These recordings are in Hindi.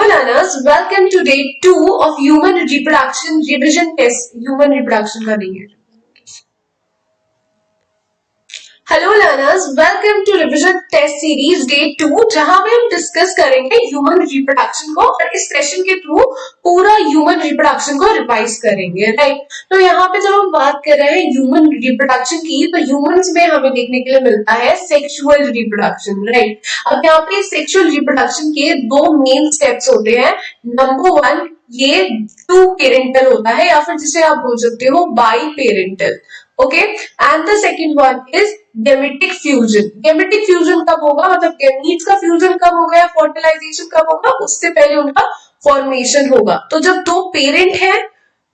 learners, welcome to day 2 of human reproduction revision test. Human reproduction का नहीं है. Hello learners, welcome to revision test series day 2 जहां में हम डिस्कस करेंगे ह्यूमन रिप्रोडक्शन को और इस सेशन के थ्रू पूरा ह्यूमन रिप्रोडक्शन को रिवाइज करेंगे. राइट, तो यहाँ पे जब हम बात कर रहे हैं ह्यूमन रिप्रोडक्शन की तो ह्यूमंस में हमें देखने के लिए मिलता है सेक्सुअल रिप्रोडक्शन. राइट, अब यहाँ पे सेक्सुअल रिप्रोडक्शन के दो मेन स्टेप्स होते हैं. नंबर 1 ये 2 पेरेंटल होता है या फिर जिसे आप बोल सकते हो by parental. Okay, and the second one is gametic fusion. Gametic fusion कब होगा, मतलब गेमीट्स का फ्यूजन कब होगा या फर्टिलाइजेशन कब होगा, उससे पहले उनका फॉर्मेशन होगा. तो जब दो पेरेंट है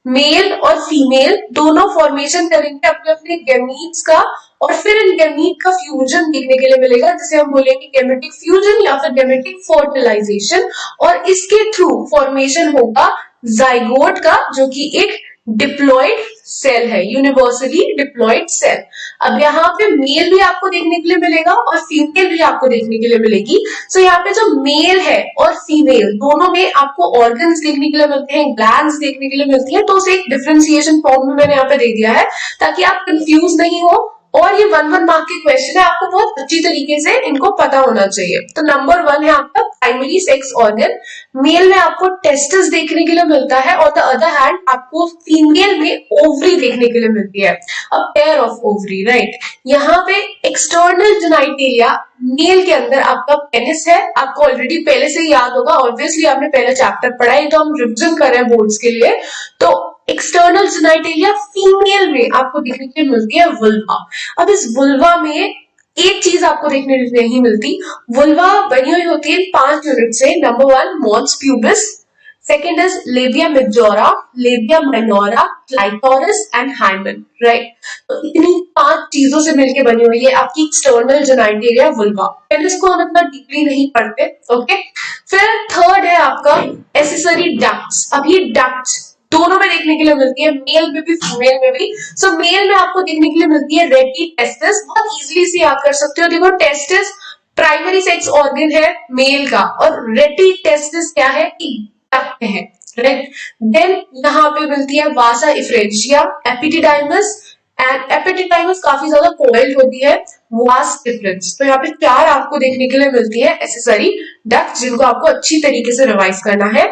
मेल और फीमेल दोनों फॉर्मेशन करेंगे अपने अपने गेमीट्स का और फिर इन गेमीट का फ्यूजन देखने के लिए मिलेगा जिसे हम बोलेंगे गेमेटिक फ्यूजन या फिर गेमेटिक फर्टिलाइजेशन. और इसके थ्रू फॉर्मेशन होगा जाइगोट का जो कि एक डिप्लॉइड सेल है, यूनिवर्सली डिप्लॉइड सेल. अब यहाँ पे मेल भी आपको देखने के लिए मिलेगा और फीमेल भी आपको देखने के लिए मिलेगी. सो यहाँ पे जो मेल है और फीमेल दोनों में आपको ऑर्गन्स देखने के लिए मिलते हैं, ग्लैंड्स देखने के लिए मिलती है. तो उसे एक डिफरेंशिएशन फॉर्म में मैंने यहाँ पे दे दिया है ताकि आप कंफ्यूज नहीं हो. और ये 1 मार्क के क्वेश्चन है, आपको बहुत अच्छी तरीके से इनको पता होना चाहिए. तो नंबर 1 है आपका प्राइमरी सेक्स ऑर्गन. मेल में आपको टेस्टिस देखने के लिए मिलता है और द अदर हैंड आपको फीमेल में ओवरी देखने के लिए मिलती है, a pair of ovary. Right, यहाँ पे एक्सटर्नल जेनिटलिया मेल के अंदर आपका पेनिस है. आपको ऑलरेडी पहले से याद होगा, ऑब्वियसली आपने पहले चैप्टर पढ़ा है, तो हम रिविजन कर रहे हैं बोर्ड्स के लिए. तो एक्सटर्नल जेनिटलिया फीमेल में आपको देखने के लिए मिलती है वुल्वा. अब इस वुल्वा में एक चीज आपको देखने नहीं मिलती. वुल्वा बनी हुई होती है 5 यूनिट से. Number 1 mons pubis, second is labia majora, labia minora, clitoris and hymen. Right, तो इतनी 5 चीजों से मिलकर बनी हुई है आपकी एक्सटर्नल जेनिटलिया वुल्वा. पेनिस को हम इतना डीपली नहीं पढ़ते. ओके, फिर थर्ड है आपका एसेसरी डक्ट्स. अब ये डक्ट्स दोनों में देखने के लिए मिलती है, मेल में भी फीमेल में भी. सो मेल में आपको देखने के लिए मिलती है रेटी टेस्टिस. बहुत इजीली से याद कर सकते हो. देखो, टेस्टिस प्राइमरी सेक्स ऑर्गन है मेल का और रेटी टेस्टिस क्या है, डक्ट है. राइट, देन यहाँ पे मिलती है वासा इफ्रेंशिया, एपिडिडाइमस. एंड एपिडिडाइमस काफी ज्यादा कॉइल्ड होती है. Vas deferens. तो यहाँ पे 4 आपको देखने के लिए मिलती है एसेसरी डक्ट जिनको आपको अच्छी तरीके से रिवाइज करना है.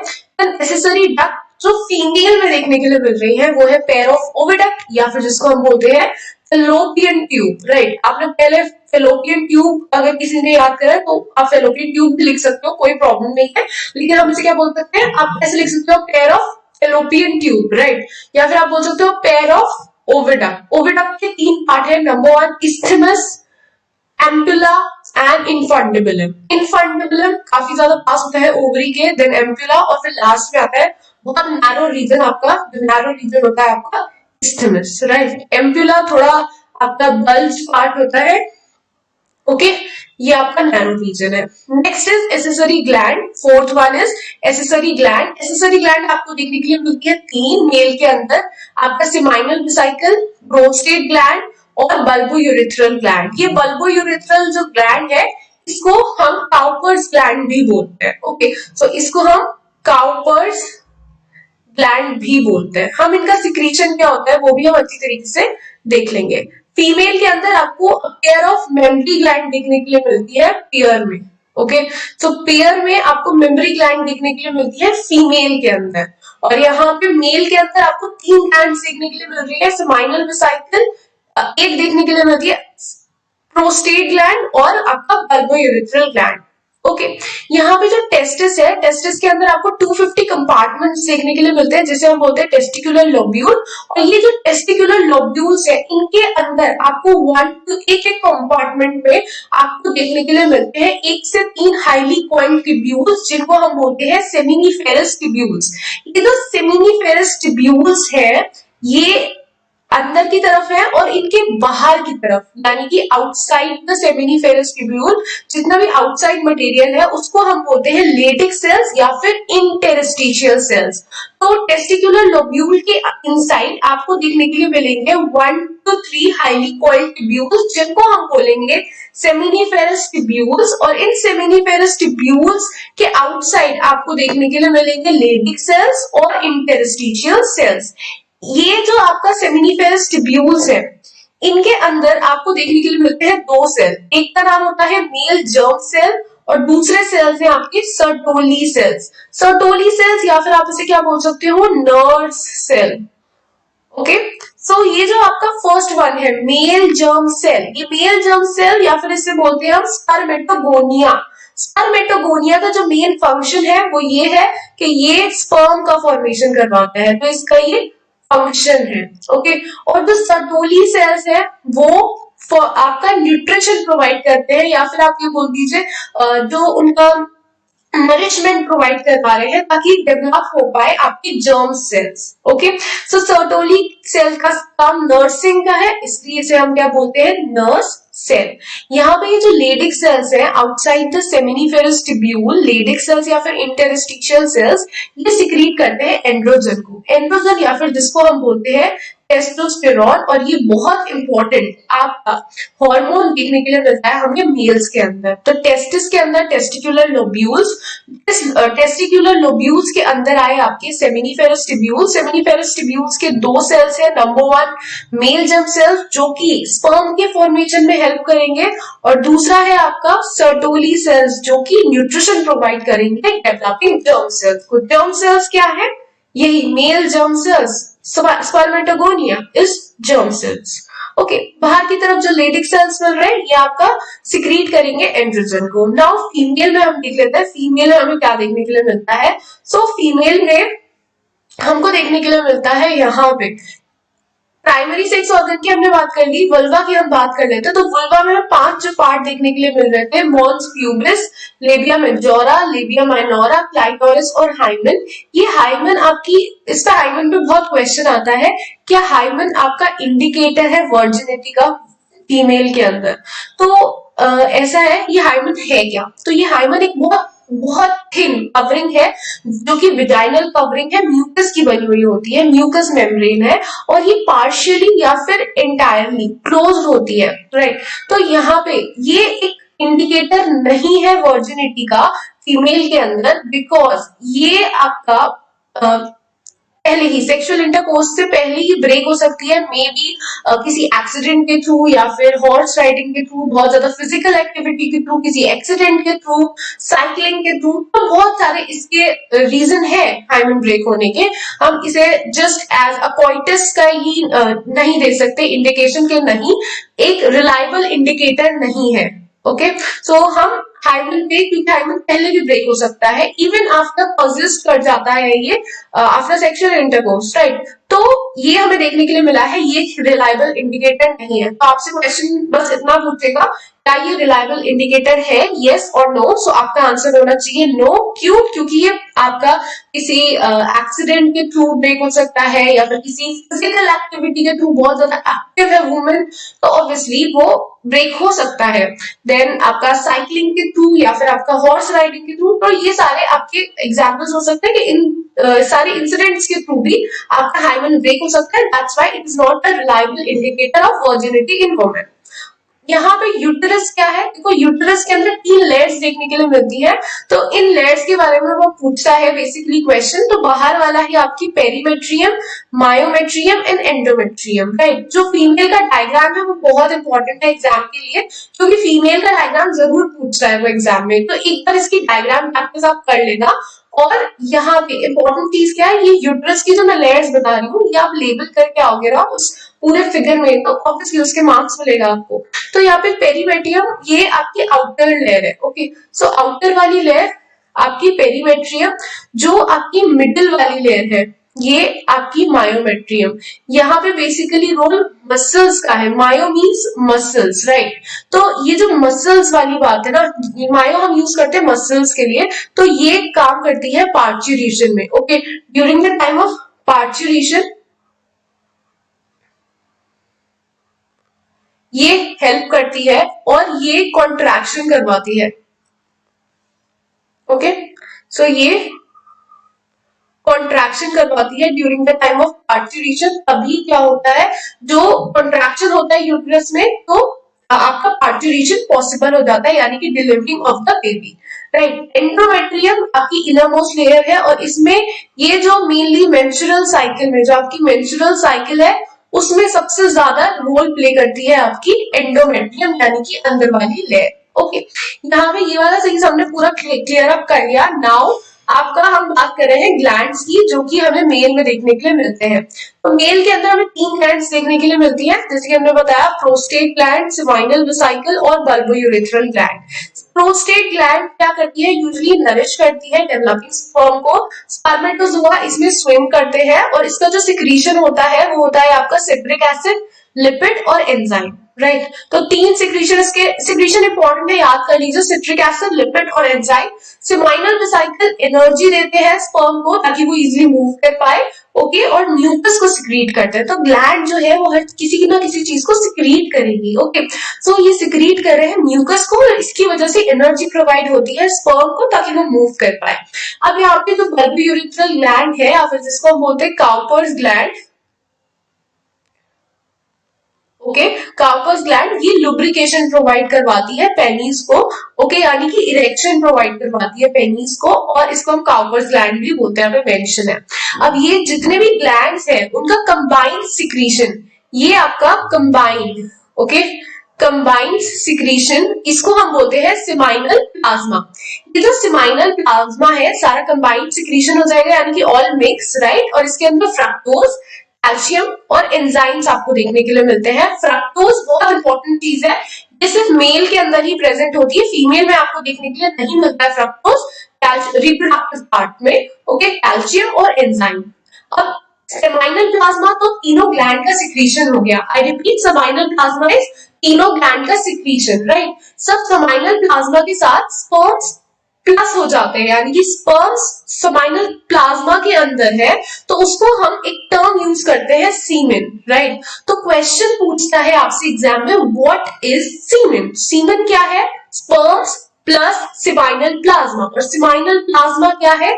एसेसरी डक्ट जो फीमेल में देखने के लिए मिल रही है वो है पेयर ऑफ ओविडक्ट या फिर जिसको हम बोलते हैं फेलोपियन ट्यूब. राइट, आपने पहले फेलोपियन ट्यूब अगर किसी ने याद करा तो आप फेलोपियन ट्यूब भी लिख सकते हो, कोई प्रॉब्लम नहीं है. लेकिन हम इसे क्या बोल सकते हैं, आप ऐसे लिख सकते हो pair of fallopian tube. Right, या फिर आप बोल सकते हो पेयर ऑफ ओविडक्ट. ओविडक्ट के 3 पार्ट है. Number 1 isthmus, ampulla and infundibulum. Infundibulum काफी ज्यादा पास होता है ओवरी के, देन एम्पुला और फिर लास्ट में आता है बहुत नैरो रीजन. आपका जो नैरो रीजन होता है आपका इस्थमस. राइट, एम्पुला थोड़ा आपका बल्ज पार्ट होता है. ओके, ये आपका नैरो रीजन है. Next is accessory gland. Fourth one is accessory gland. Accessory gland आपको देखने के लिए मिलती है 3 मेल के अंदर. आपका सेमाइनल वेसिकल, प्रोस्टेट ग्लैंड और बल्बो यूरिथ्रल ग्लैंड. ये बल्बो यूरिथ्रल जो ग्लैंड है इसको हम काउपर्स ग्लैंड भी बोलते हैं. ओके, सो इसको हम काउपर्स ग्लैंड भी बोलते हैं. हम इनका सिक्रीशन क्या होता है वो भी हम अच्छी तरीके से देख लेंगे. फीमेल के अंदर आपको पेयर ऑफ मेमरी ग्लैंड देखने के लिए मिलती है पेयर में. ओके, सो पेयर में आपको मेमरी ग्लैंड देखने के लिए मिलती है फीमेल के अंदर. और यहाँ पे मेल के अंदर आपको 3 ग्लैंड देखने के लिए मिल रही है. सेमाइनल वेसिकल एक देखने के लिए मिलती है, प्रोस्टेट ग्लैंड और आपका बल्बो यूरिथ्रल ग्लैंड. ओके, यहाँ पे जो टेस्टिस है, टेस्टिस के अंदर आपको 250 कंपार्टमेंट्स देखने के लिए मिलते हैं जिसे हम बोलते हैं टेस्टिकुलर लोब्यूल. और ये जो टेस्टिकुलर लोब्यूल्स है इनके अंदर आपको एक कंपार्टमेंट में आपको देखने के लिए मिलते हैं 1 से 3 हाईली कॉइल्ड ट्यूब्यूल्स जिनको हम बोलते हैं सेमिनिफेरस ट्यूब्यूल्स. ये जो सेमिनिफेरस ट्यूब्यूल्स है ये अंदर की तरफ है और इनके बाहर की तरफ यानी कि आउटसाइड द सेमिनिफेरस ट्यूब्यूल जितना भी आउटसाइड मटेरियल है उसको हम बोलते हैं लेडिक सेल्स या फिर इंटेरस्टिशियल सेल्स। तो टेस्टिकुलर लोब्यूल के इनसाइड आपको देखने के लिए मिलेंगे 1 to 3 हाईली कॉइल्ड ट्यूब्यूल्स जिनको हम बोलेंगे सेमिनिफेरस ट्यूब्यूल्स, और इन सेमिनिफेरस ट्यूब्यूल्स के आउटसाइड आपको देखने के लिए मिलेंगे लेडिक सेल्स और इंटेरस्टिशियल सेल्स। ये जो आपका सेमिनिफेरस ट्यूब्यूल्स है इनके अंदर आपको देखने के लिए मिलते हैं दो सेल, एक का नाम होता है मेल जर्म सेल और दूसरे सेल्स हैं आपके सर्टोली सेल्स। सर्टोली सेल्स या फिर आप इसे क्या बोल सकते हो, नर्स सेल। ओके, सो ये जो आपका फर्स्ट वन है मेल जर्म सेल, ये मेल जर्म सेल या फिर इसे बोलते हैं हम स्पर्मेटोगोनिया। स्पर्मेटोगोनिया का जो मेन फंक्शन है वो ये है कि ये स्पर्म का फॉर्मेशन करवाता है, तो इसका ये फंक्शन है। ओके, और जो सर्टोली सेल्स है वो आपका न्यूट्रिशन प्रोवाइड करते हैं या फिर आप ये बोल दीजिए जो उनका नरिशमेंट प्रोवाइड कर पा रहे हैं ताकि डेवलप हो पाए आपके जर्म सेल्स। ओके, सो सर्टोली सेल का काम नर्सिंग का है, इसलिए इसे हम क्या बोलते हैं, नर्स सेल। यहाँ पे ये जो लेडिक सेल्स है outside the seminiferous tubule, Leydig cells या फिर इंटरस्टिशियल सेल्स, ये सिक्रीट करते हैं एंड्रोजन को, एंड्रोजन या फिर जिसको हम बोलते हैं टेस्टोस्टेरोन, और ये बहुत इंपॉर्टेंट आपका हार्मोन देखने के लिए मिलता है हमें मेल्स के अंदर। तो टेस्टिस के अंदर टेस्टिकुलर लोब्यूल्स, टेस्टिकुलर लोब्यूल्स के अंदर आए आपके सेमिनिफेरस ट्यूब्यूल्स। सेमिनिफेरस ट्यूब्यूल्स के दो सेल्स है, नंबर 1 मेल जर्म सेल्स जो कि स्पर्म के फॉर्मेशन में हेल्प करेंगे, और दूसरा है आपका सर्टोली सेल्स जो कि न्यूट्रिशन प्रोवाइड करेंगे डेवलपिंग जर्म सेल्स को। जर्म सेल्स क्या है, यही male germ cells, spermatogonia is germ cells. Okay, बाहर की तरफ जो लेडिक सेल्स मिल रहे हैं ये आपका सिक्रीट करेंगे एंड्रोजन को। नाउ फीमेल में हम देख लेते हैं फीमेल में हमें क्या देखने के लिए मिलता है। सो फीमेल में हमको देखने के लिए मिलता है यहाँ पे प्राइमरी सेक्स ऑर्गन की हमने बात कर ली, वल्वा की हम बात कर लेते हैं। तो वल्वा में 5 जो पार्ट देखने के लिए मिल रहे थे, mons pubis, labia majora, labia minora, clitoris और हाइमन। ये हाइमन आपकी, इसका हाइमन पे बहुत क्वेश्चन आता है, क्या हाइमन आपका इंडिकेटर है वर्जिनिटी का फीमेल के अंदर? तो ऐसा है, ये हाइमन है क्या? तो ये हाइमन एक बहुत थिन कवरिंग है जो कि विजाइनल कवरिंग है, म्यूकस की बनी हुई होती है, म्यूकस मेम्ब्रेन है, और ये पार्शियली या फिर एंटायरली क्लोज होती है, राइट। तो यहाँ पे ये एक इंडिकेटर नहीं है वर्जिनिटी का फीमेल के अंदर, बिकॉज ये आपका पहले ही सेक्सुअल इंटरकोर्स से पहले ही ब्रेक हो सकती है, मे बी किसी एक्सीडेंट के थ्रू या फिर हॉर्स राइडिंग के थ्रू, बहुत ज्यादा फिजिकल एक्टिविटी के थ्रू, किसी एक्सीडेंट के थ्रू, साइकिलिंग के थ्रू। तो बहुत सारे इसके रीजन है हाइमन ब्रेक होने के। हम इसे जस्ट एज अ कोइटस का ही नहीं दे सकते, इंडिकेशन के नहीं, एक रिलायबल इंडिकेटर नहीं है। ओके, सो हम हाइमन पे, क्योंकि हाइमन पहले भी ब्रेक हो सकता है, इवन आफ्टर परसिस्ट कर जाता है ये आफ्टर सेक्सुअल इंटरकोर्स, राइट। तो ये हमें देखने के लिए मिला है, ये रिलायबल इंडिकेटर नहीं है। तो आपसे क्वेश्चन बस इतना पूछेगा, क्या ये रिलायबल इंडिकेटर है, यस और नो? सो आपका आंसर होना चाहिए नो। क्यों? क्योंकि ये आपका किसी एक्सीडेंट के थ्रू ब्रेक हो सकता है या फिर किसी फिजिकल एक्टिविटी के थ्रू, बहुत ज्यादा एक्टिव है वुमेन तो ऑब्वियसली वो ब्रेक हो सकता है। देन आपका साइकिलिंग के थ्रू या फिर आपका हॉर्स राइडिंग के थ्रू, तो ये सारे आपके एग्जाम्पल्स हो सकते हैं कि इन सारे इंसिडेंट्स के थ्रू भी आपका हाइमन ब्रेक हो सकता है। That's why it is not a reliable indicator of virginity in women. यहाँ पे यूटेरस क्या है, देखो यूटेरस के अंदर 3 लेयर्स देखने के लिए मिलती है। तो इन लेयर्स के बारे में वो पूछता है बेसिकली क्वेश्चन। तो बाहर वाला है आपकी perimetrium, myometrium and endometrium, right. जो फीमेल का डायग्राम है वो बहुत इंपॉर्टेंट है एग्जाम के लिए, क्योंकि फीमेल का डायग्राम जरूर पूछता है वो एग्जाम में। तो एक बार इसकी डायग्राम प्रैक्टिस आप कर लेना। और यहाँ पे इंपॉर्टेंट चीज क्या है, ये यूट्रस की जो मैं लेयर्स बता रही हूँ ये आप लेबल करके आओगे ना उस पूरे फिगर में, तो ऑब्वियसली उसके मार्क्स मिलेगा आपको। तो यहाँ पे पेरीमेट्रियम ये आपकी आउटर लेयर है। ओके, सो आउटर वाली लेयर आपकी पेरीमेट्रियम, जो आपकी मिडिल वाली लेयर है ये आपकी मायोमेट्रियम। यहाँ पे बेसिकली रोल मसल्स का है, मायो मीन्स मसल्स, राइट। तो ये जो मसल्स वाली बात है ना, मायो हम यूज करते हैं मसल्स के लिए, तो ये काम करती है पार्चुरेशन में। Okay, during the time of parturition ये हेल्प करती है और ये कॉन्ट्रैक्शन करवाती है। ओके, सो ये कॉन्ट्रैक्शन करवाती है during the time of parturition. तभी क्या होता है, जो कॉन्ट्रैक्शन होता है यूट्रस में, तो आपका पार्चुरेशन पॉसिबल हो जाता है, यानी कि delivering of the baby, right. Endometrium आपकी इनरमोस्ट लेयर है और इसमें ये जो मेनली मेंस्ट्रुअल साइकिल में, जो आपकी मेंस्ट्रुअल साइकिल है, उसमें सबसे ज्यादा रोल प्ले करती है आपकी एंडोमेट्रियम, यानी कि अंदर वाली लेयर। ओके, यहाँ पे ये वाला सही हमने पूरा क्लियर अप कर लिया। नाउ आपका हम बात कर रहे हैं ग्लैंड्स की, जो कि हमें मेल में देखने के लिए मिलते हैं। तो मेल के अंदर हमें 3 ग्लैंड्स देखने के लिए मिलती है, जैसे कि हमने बताया, प्रोस्टेट ग्लैंड, सेमिनल वेसिकल और बल्बोयूरेथ्रल ग्लैंड। प्रोस्टेट ग्लैंड क्या करती है, यूजुअली नरिश करती है डेवलपिंग स्पर्म को। स्पर्मेटोजोआ इसमें स्विम करते हैं और इसका जो सिक्रीशन होता है वो होता है आपका सिट्रिक एसिड, लिपिड और एंजाइम, राइट। तो 3 सिक्रीशन, इसके सिक्रीशन इंपॉर्टेंट है, याद कर लीजिए, सिट्रिक एसिड, लिपिड और एंजाइम। सेमिनल वेसिकल एनर्जी देते हैं स्पर्म को ताकि वो इजीली मूव कर पाए, ओके, और म्यूकस को सिक्रीट करते हैं। तो ग्लैंड जो है वो हर किसी ना किसी चीज को सिक्रीट करेगी, ओके। सो ये सिक्रीट कर रहे हैं म्यूकस को और इसकी वजह से एनर्जी प्रोवाइड होती है स्पर्म को ताकि वो मूव कर पाए। अब यहाँ पे जो बल्बोयूरेथ्रल ग्लैंड है, या फिर जिसको हम बोलते हैं Cowper's gland, okay, Cowper's gland, ये लुब्रिकेशन प्रोवाइड करवाती है पेनिस को, ओके, यानी कि इरेक्शन प्रोवाइड करवाती है पेनिस को, और इसको हम काउपर्स ग्लैंड भी बोलते हैं, हमें मेंशन है। अब ये जितने भी ग्लैंड्स हैं उनका कंबाइंड सिक्रीशन, ये आपका कंबाइंड, ओके, कंबाइंड सिक्रीशन, इसको हम बोलते हैं सेमाइनल प्लाज्मा। ये जो सेमाइनल प्लाज्मा है सारा कंबाइंड सिक्रीशन हो जाएगा, यानी कि ऑल मिक्स, राइट। और इसके अंदर फ्रक्टोज, कैल्शियम और एंजाइम्स आपको देखने के लिए मिलते हैं। फ्रक्टोज बहुत इंपॉर्टेंट चीज है, ये सिर्फ मेल के अंदर ही प्रेजेंट होती है, फीमेल में आपको देखने के लिए नहीं मिलता है फ्रक्टोज रिप्रोडक्टिव पार्ट में, ओके, कैल्शियम और एंजाइम। अब सेमाइनल प्लाज्मा तो तीनों ग्लैंड का सिक्रीशन हो गया। I repeat, seminal plasma is तीनों ग्लैंड का सिक्रीशन, राइट। सब सेमाइनल प्लाज्मा के साथ स्पर्म्स प्लस हो जाते हैं, यानी कि स्पर्म्स सेमाइनल प्लाज्मा के अंदर है, तो उसको हम एक टर्म यूज करते हैं सीमेन, राइट। तो क्वेश्चन पूछता है आपसे एग्जाम में, व्हाट इज सीमेन? सीमेन क्या है? स्पर्म्स प्लस सेमाइनल प्लाज्मा, और सेमाइनल प्लाज्मा क्या है?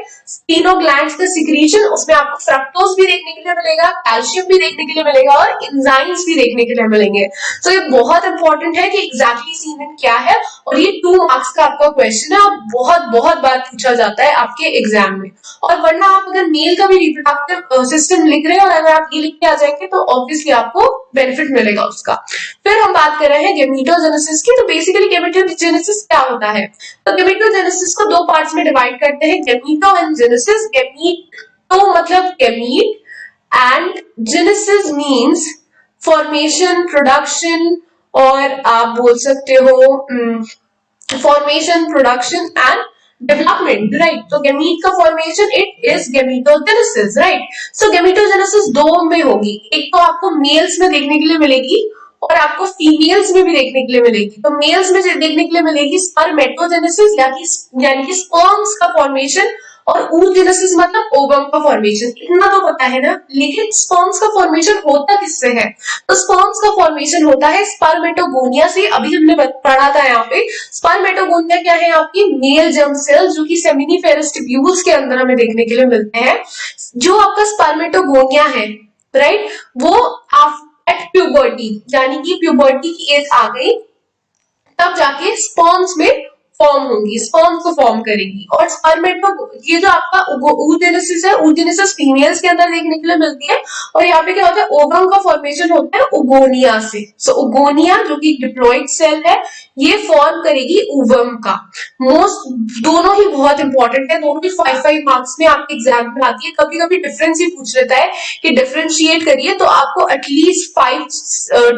तीनों ग्लैंड्स का सिक्रीशन, उसमें आपको फ्रक्टोज भी देखने के लिए मिलेगा, कैल्शियम भी देखने के लिए मिलेगा और एंजाइम्स भी देखने के लिए मिलेंगे। तो ये बहुत इंपॉर्टेंट है कि एग्जैक्टली सीमेन क्या है, और ये 2 मार्क्स का आपका क्वेश्चन है और बहुत बहुत बार पूछा जाता है आपके एग्जाम में। और वरना आप अगर मेल का भी रिप्रोडक्टिव सिस्टम लिख रहे हैं और अगर आप ये लिख के आ जाएंगे तो ऑब्वियसली आपको बेनिफिट मिलेगा उसका। फिर हम बात कर रहे हैं गेमीटोजेनेसिस की। तो बेसिकली गेमीटोजेनेसिस क्या होता है? तो गेमीटोजेनेसिस को 2 पार्ट्स में डिवाइड करते हैं, गेमीटो एंड जेनेसिस। गेमीटो मतलब gamete and genesis means formation, production, और आप बोल सकते हो formation, production and development, right. तो गेमीट का formation it is gametogenesis, right. So gametogenesis 2 में होगी, एक तो आपको मेल्स में देखने के लिए मिलेगी और आपको फीमेल्स में भी देखने के लिए मिलेगी। तो मेल्स में देखने के लिए मिलेगी स्पर्मेटोजेनेसिस, यानी कि स्पर्म्स का फॉर्मेशन, और oogenesis मतलब ओवम का फॉर्मेशन। इतना तो पता है ना, लेकिन स्पर्म्स का फॉर्मेशन होता किससे है? तो स्पर्म्स का फॉर्मेशन होता है स्पर्मेटोगोनिया से। अभी हमने पढ़ा था यहाँ पे, स्पर्मेटोगोनिया क्या है? आपकी मेल जर्म सेल, जो कि सेमिनिफेरस ट्यूब्यूल्स के अंदर हमें देखने के लिए मिलते हैं। जो आपका स्पर्मेटोगोनिया है, राइट, वो एट प्यूबर्टी, यानी कि प्यूबर्टी की एज आ गई, तब जाके स्पर्म्स में फॉर्म होंगी, स्पर्म को फॉर्म करेगी। और स्पर्मेटो, ये जो आपका oogenesis है, oogenesis फीमेल्स के अंदर देखने के लिए मिलती है। और यहाँ पे क्या होता है? ओवम का फॉर्मेशन होता है ओगोनिया से। सो ओगोनिया जो कि डिप्लॉइड सेल है, ये फॉर्म करेगी ओवम का। दोनों ही बहुत इंपॉर्टेंट है, दोनों ही 5-5 मार्क्स में आपके एग्जाम में आती है। कभी कभी डिफरेंस ही पूछ लेता है कि डिफरेंशिएट करिए, तो आपको एटलीस्ट 5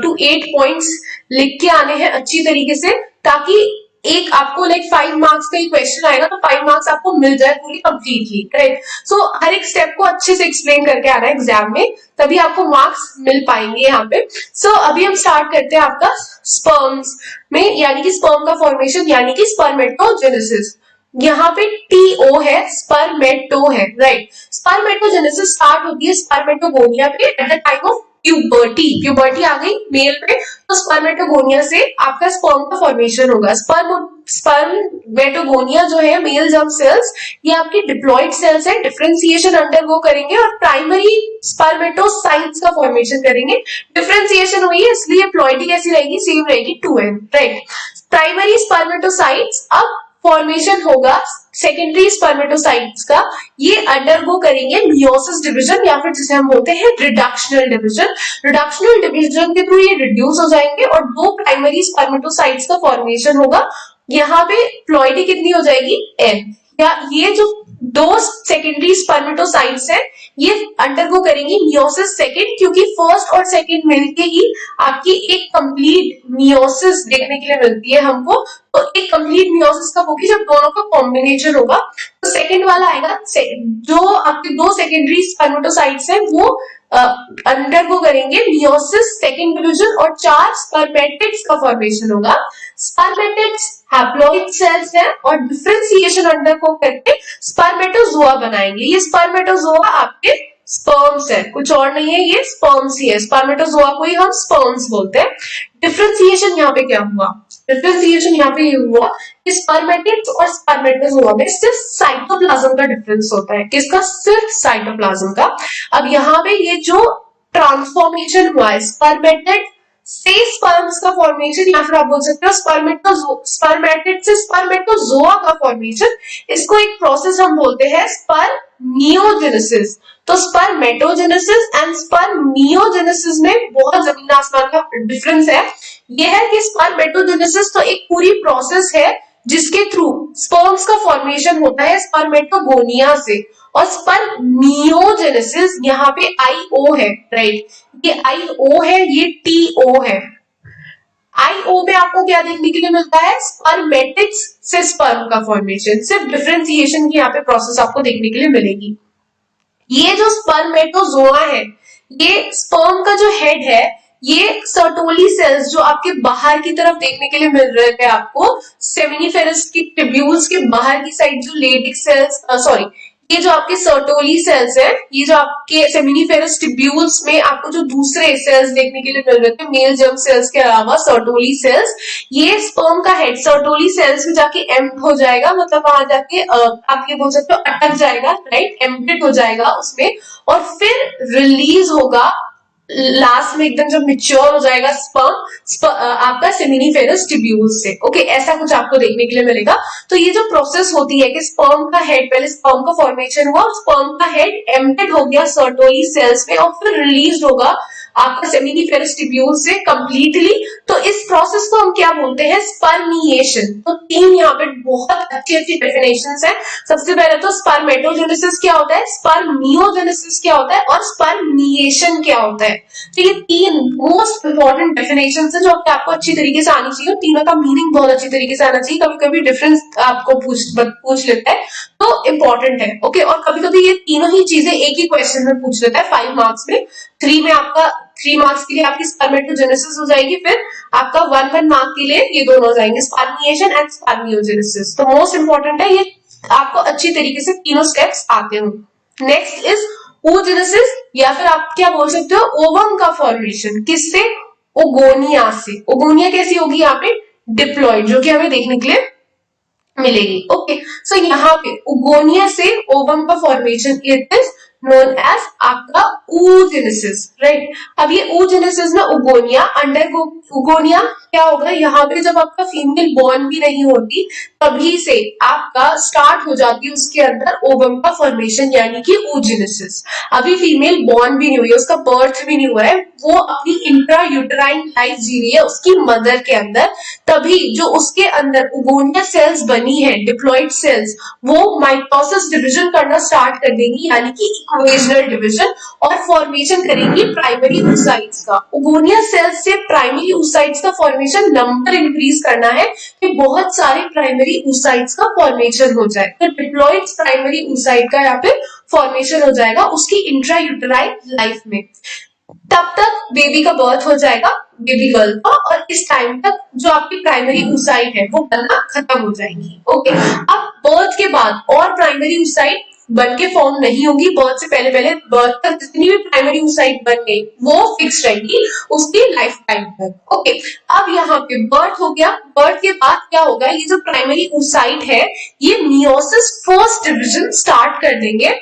to 8 पॉइंट्स लिख के आने हैं अच्छी तरीके से, ताकि एक आपको 5 मार्क्स का ही क्वेश्चन आएगा तो 5 मार्क्स आपको मिल जाए पूरी कंप्लीटली, राइट। सो हर एक स्टेप को अच्छे से एक्सप्लेन करके आना है एग्जाम में, तभी आपको मार्क्स मिल पाएंगे यहाँ पे। सो अभी हम स्टार्ट करते हैं आपका स्पर्म्स में, यानी कि स्पर्म का फॉर्मेशन, यानी कि स्पर्मेटोजेनेसिस। यहाँ पे TO है, स्पर्मेटो है, राइट। स्पर्मेटोजेनेसिस स्टार्ट होती है स्पर्मेटोगोनिया पे at the time of puberty, puberty आ गई मेल में, तो स्पर्मेटोगोनिया से आपका स्पर्म का फॉर्मेशन होगा। स्पर्मेटोगोनिया जो है मेल जर्म सेल्स, ये आपकी डिप्लॉइड सेल्स है, डिफरेंशिएशन अंडरगो करेंगे और प्राइमरी स्पर्मेटोसाइट्स का फॉर्मेशन करेंगे। डिफरेंशिएशन हुई है इसलिए प्लॉइडी कैसी रहेगी, सेम रहेगी 2n, राइट। प्राइमरी स्पर्मेटोसाइट्स, अब फॉर्मेशन होगा सेकेंडरी स्पर्मेटोसाइट्स का, ये अंडरगो करेंगे मियोसिस डिवीजन या फिर जिसे हम बोलते हैं रिडक्शनल डिवीजन। रिडक्शनल डिवीजन के थ्रू ये रिड्यूस हो जाएंगे और दो प्राइमरी स्पर्मेटोसाइट्स का फॉर्मेशन होगा। यहाँ पे प्लॉइडी कितनी हो जाएगी, n, या ये जो दो सेकेंडरी स्पर्मेटोसाइट्स है ये अंडरगो करेंगी मियोसिस सेकेंड, क्योंकि फर्स्ट और सेकेंड मिलके ही आपकी एक कंप्लीट मियोसिस देखने के लिए मिलती है हमको। तो एक कंप्लीट मियोसिस कब होगी, जब दोनों का कॉम्बिनेशन होगा। तो सेकेंड वाला आएगा, जो आपके दो सेकेंडरी स्पर्मेटोसाइट्स है वो अंडरगो करेंगे मियोसिस सेकेंड डिवीजन और 4 स्पर्मेटिड्स का फॉर्मेशन होगा। स्पर्मेटिड्स हैप्लॉइड सेल्स है और डिफरेंशिएशन अंडरगो करके स्पर्मेटोजोआ बनाएंगे। ये स्पर्मेटोजोआ आपके स्पर्म्स है, कुछ और नहीं है, ये स्पर्म्स ही है। स्पर्मेटोजोआ को ही हम स्पर्म्स बोलते हैं। डिफरेंशिएशन यहाँ पे क्या हुआ, डिफरेंशिएशन यहाँ पे ये हुआ कि स्पर्मेटिड्स और स्पर्मेटोजोआ में सिर्फ साइटोप्लाज्म का डिफरेंस होता है। किसका, सिर्फ साइटोप्लाज्म का। अब यहाँ पे ये जो ट्रांसफॉर्मेशन हुआ है स्पर्मेटिड से स्पर्म्स का फॉर्मेशन, या फिर आप बोल सकते हो स्पर्मेटिड से स्पर्मेटोजोआ का फॉर्मेशन, इसको एक प्रोसेस हम बोलते हैं स्पर्मियोजेनेसिस। तो स्पर्मेटोजेनेसिस एंड स्पर्मियोजेनेसिस में बहुत जमीन आसमान का डिफरेंस है। यह है कि स्पर्मेटोजेनेसिस तो एक पूरी प्रोसेस है जिसके थ्रू स्पर्म्स का फॉर्मेशन होता है स्पर्मेटोगोनिया से, और स्पर्मियोजेनेसिस यहाँ पे IO है, राइट, ये IO है, ये TO है। IO में आपको क्या देखने के लिए मिलता है, स्पर्मेटिड्स से स्पर्म का फॉर्मेशन, सिर्फ डिफरेंशिएशन की यहाँ पे प्रोसेस आपको देखने के लिए मिलेगी। ये जो स्पर्मेटोजोआ है, ये स्पर्म का जो हेड है, ये सर्टोली सेल्स जो आपके बाहर की तरफ देखने के लिए मिल रहे थे आपको, सेमिनिफेरस की ट्यूब्यूल्स के बाहर की साइड जो लेडिक सेल्स, सॉरी, ये जो आपके सर्टोली सेल्स है, ये जो आपके सेमिनिफेरस ट्यूब्यूल्स में आपको जो दूसरे सेल्स देखने के लिए मिल रहे थे मेल जर्म सेल्स के अलावा सर्टोली सेल्स, ये स्पर्म का हेड सर्टोली सेल्स में जाके एम्प्ट हो जाएगा, मतलब वहां जाके आप ये बोल सकते हो अटक जाएगा, राइट, एम्प्टेड हो जाएगा उसमें, और फिर रिलीज होगा लास्ट में एकदम जब मैच्योर हो जाएगा स्पर्म आपका सेमिनिफेरस ट्यूब्यूल से। ओके, ऐसा कुछ आपको देखने के लिए मिलेगा। तो ये जो प्रोसेस होती है कि स्पर्म का हेड, पहले स्पर्म का फॉर्मेशन हुआ, स्पर्म का हेड एम्प्टेड हो गया सर्टोली सेल्स में और फिर रिलीज होगा आपका सेमिनिफेरस ट्यूब्यूल से कंप्लीटली। तो इस प्रोसेस को हम क्या बोलते हैं, स्पर्मिएशन। तो 3 यहाँ पे बहुत अच्छी अच्छी डेफिनेशंस हैं। सबसे पहले तो स्पर्मेटोजेनेसिस क्या होता है, स्पर्मियोजेनेसिस क्या होता है और स्पर्मिएशन क्या होता है। तो ये 3 मोस्ट इंपॉर्टेंट डेफिनेशंस हैं जो आपको अच्छी तरीके से आनी चाहिए। तीनों का मीनिंग बहुत अच्छी तरीके से आना चाहिए। कभी कभी डिफरेंस आपको पूछ लेता है तो इंपॉर्टेंट है। ओके, और कभी कभी ये तीनों ही चीजें एक ही क्वेश्चन में पूछ लेता है 5 मार्क्स में। 3 में आपका 3 मार्क्स के लिए आपकी स्पर्मेटोजेनेसिस हो जाएगी, फिर आपका 1 मार्क के लिए ये दोनों हो जाएंगे, स्पर्मिएशन एंड स्पर्मियोजेनेसिस। तो मोस्ट इंपॉर्टेंट है, ये आपको अच्छी तरीके से तीनों स्टेप्स आते हो। नेक्स्ट इज oogenesis, या फिर आप क्या बोल सकते हो ओवम का फॉर्मेशन। किससे, ओगोनिया से। ओगोनिया कैसी होगी यहाँ पे, डिप्लॉइड, जो कि हमें देखने के लिए मिलेगी। ओके, सो यहाँ पे ओगोनिया से ओवम का formation it is known as आपका oogenesis, राइट। अब ये oogenesis में ओगोनिया ओगोनिया क्या होगा, यहाँ पे जब आपका फीमेल बॉर्न भी नहीं होती तभी से आपका स्टार्ट हो जाती है उसके अंदर ओवम का फॉर्मेशन, यानी कि oogenesis। अभी फीमेल बॉर्न भी नहीं हुई है, उसका बर्थ भी नहीं हुआ है, वो अपनी इंट्रा यूटराइन लाइफ जी रही है उसकी मदर के अंदर, तभी जो उसके अंदर ओगोनिया सेल्स बनी है, डिप्लॉइड सेल्स, वो माइटोसिस डिवीजन करना स्टार्ट कर देंगी, यानी कि इक्वेशनल डिवीजन, और फॉर्मेशन करेंगी प्राइमरी oocytes का। ओगोनिया सेल्स से प्राइमरी oocytes का फॉर्मेशन नंबर इंक्रीज करना है कि बहुत सारे प्राइमरी oocytes का फॉर्मेशन हो जाए। तो डिप्लॉइड प्राइमरी oocyte का यहाँ पे फॉर्मेशन हो जाएगा उसकी इंट्रायूटेराइन लाइफ में। तब तक बेबी का बर्थ हो जाएगा, बेबी गर्ल का, और इस टाइम तक जो आपकी प्राइमरी oocyte है वो बनना खत्म हो जाएगी। ओके, अब बर्थ के बाद और प्राइमरी oocyte बन के फॉर्म नहीं होगी, बर्थ से पहले पहले बर्थ तक जितनी भी प्राइमरी oocyte बन गई वो फिक्स रहेगी उसकी लाइफ टाइम तक। ओके, अब यहाँ पे बर्थ हो गया, बर्थ के बाद क्या होगा, ये जो प्राइमरी oocyte है ये मियोसिस फर्स्ट डिविजन स्टार्ट कर देंगे।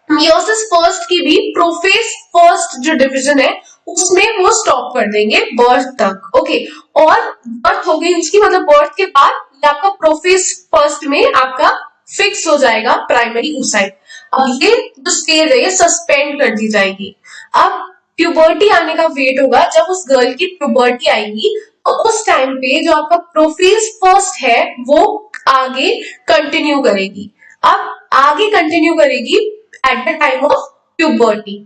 मियोसिस फर्स्ट की भी प्रोफेज फर्स्ट जो डिवीजन है उसमें वो स्टॉप कर देंगे बर्थ तक। ओके, और बर्थ हो गई उसकी, मतलब बर्थ के बाद आपका प्रोफेज फर्स्ट में आपका फिक्स हो जाएगा प्राइमरी oocyte। अब ये जो स्टेज है ये सस्पेंड कर दी जाएगी। अब प्यूबर्टी आने का वेट होगा, जब उस गर्ल की प्यूबर्टी आएगी तो उस टाइम पे जो आपका प्रोफेज फर्स्ट है वो आगे कंटिन्यू करेगी। अब आगे कंटिन्यू करेगी eight the time of puberty.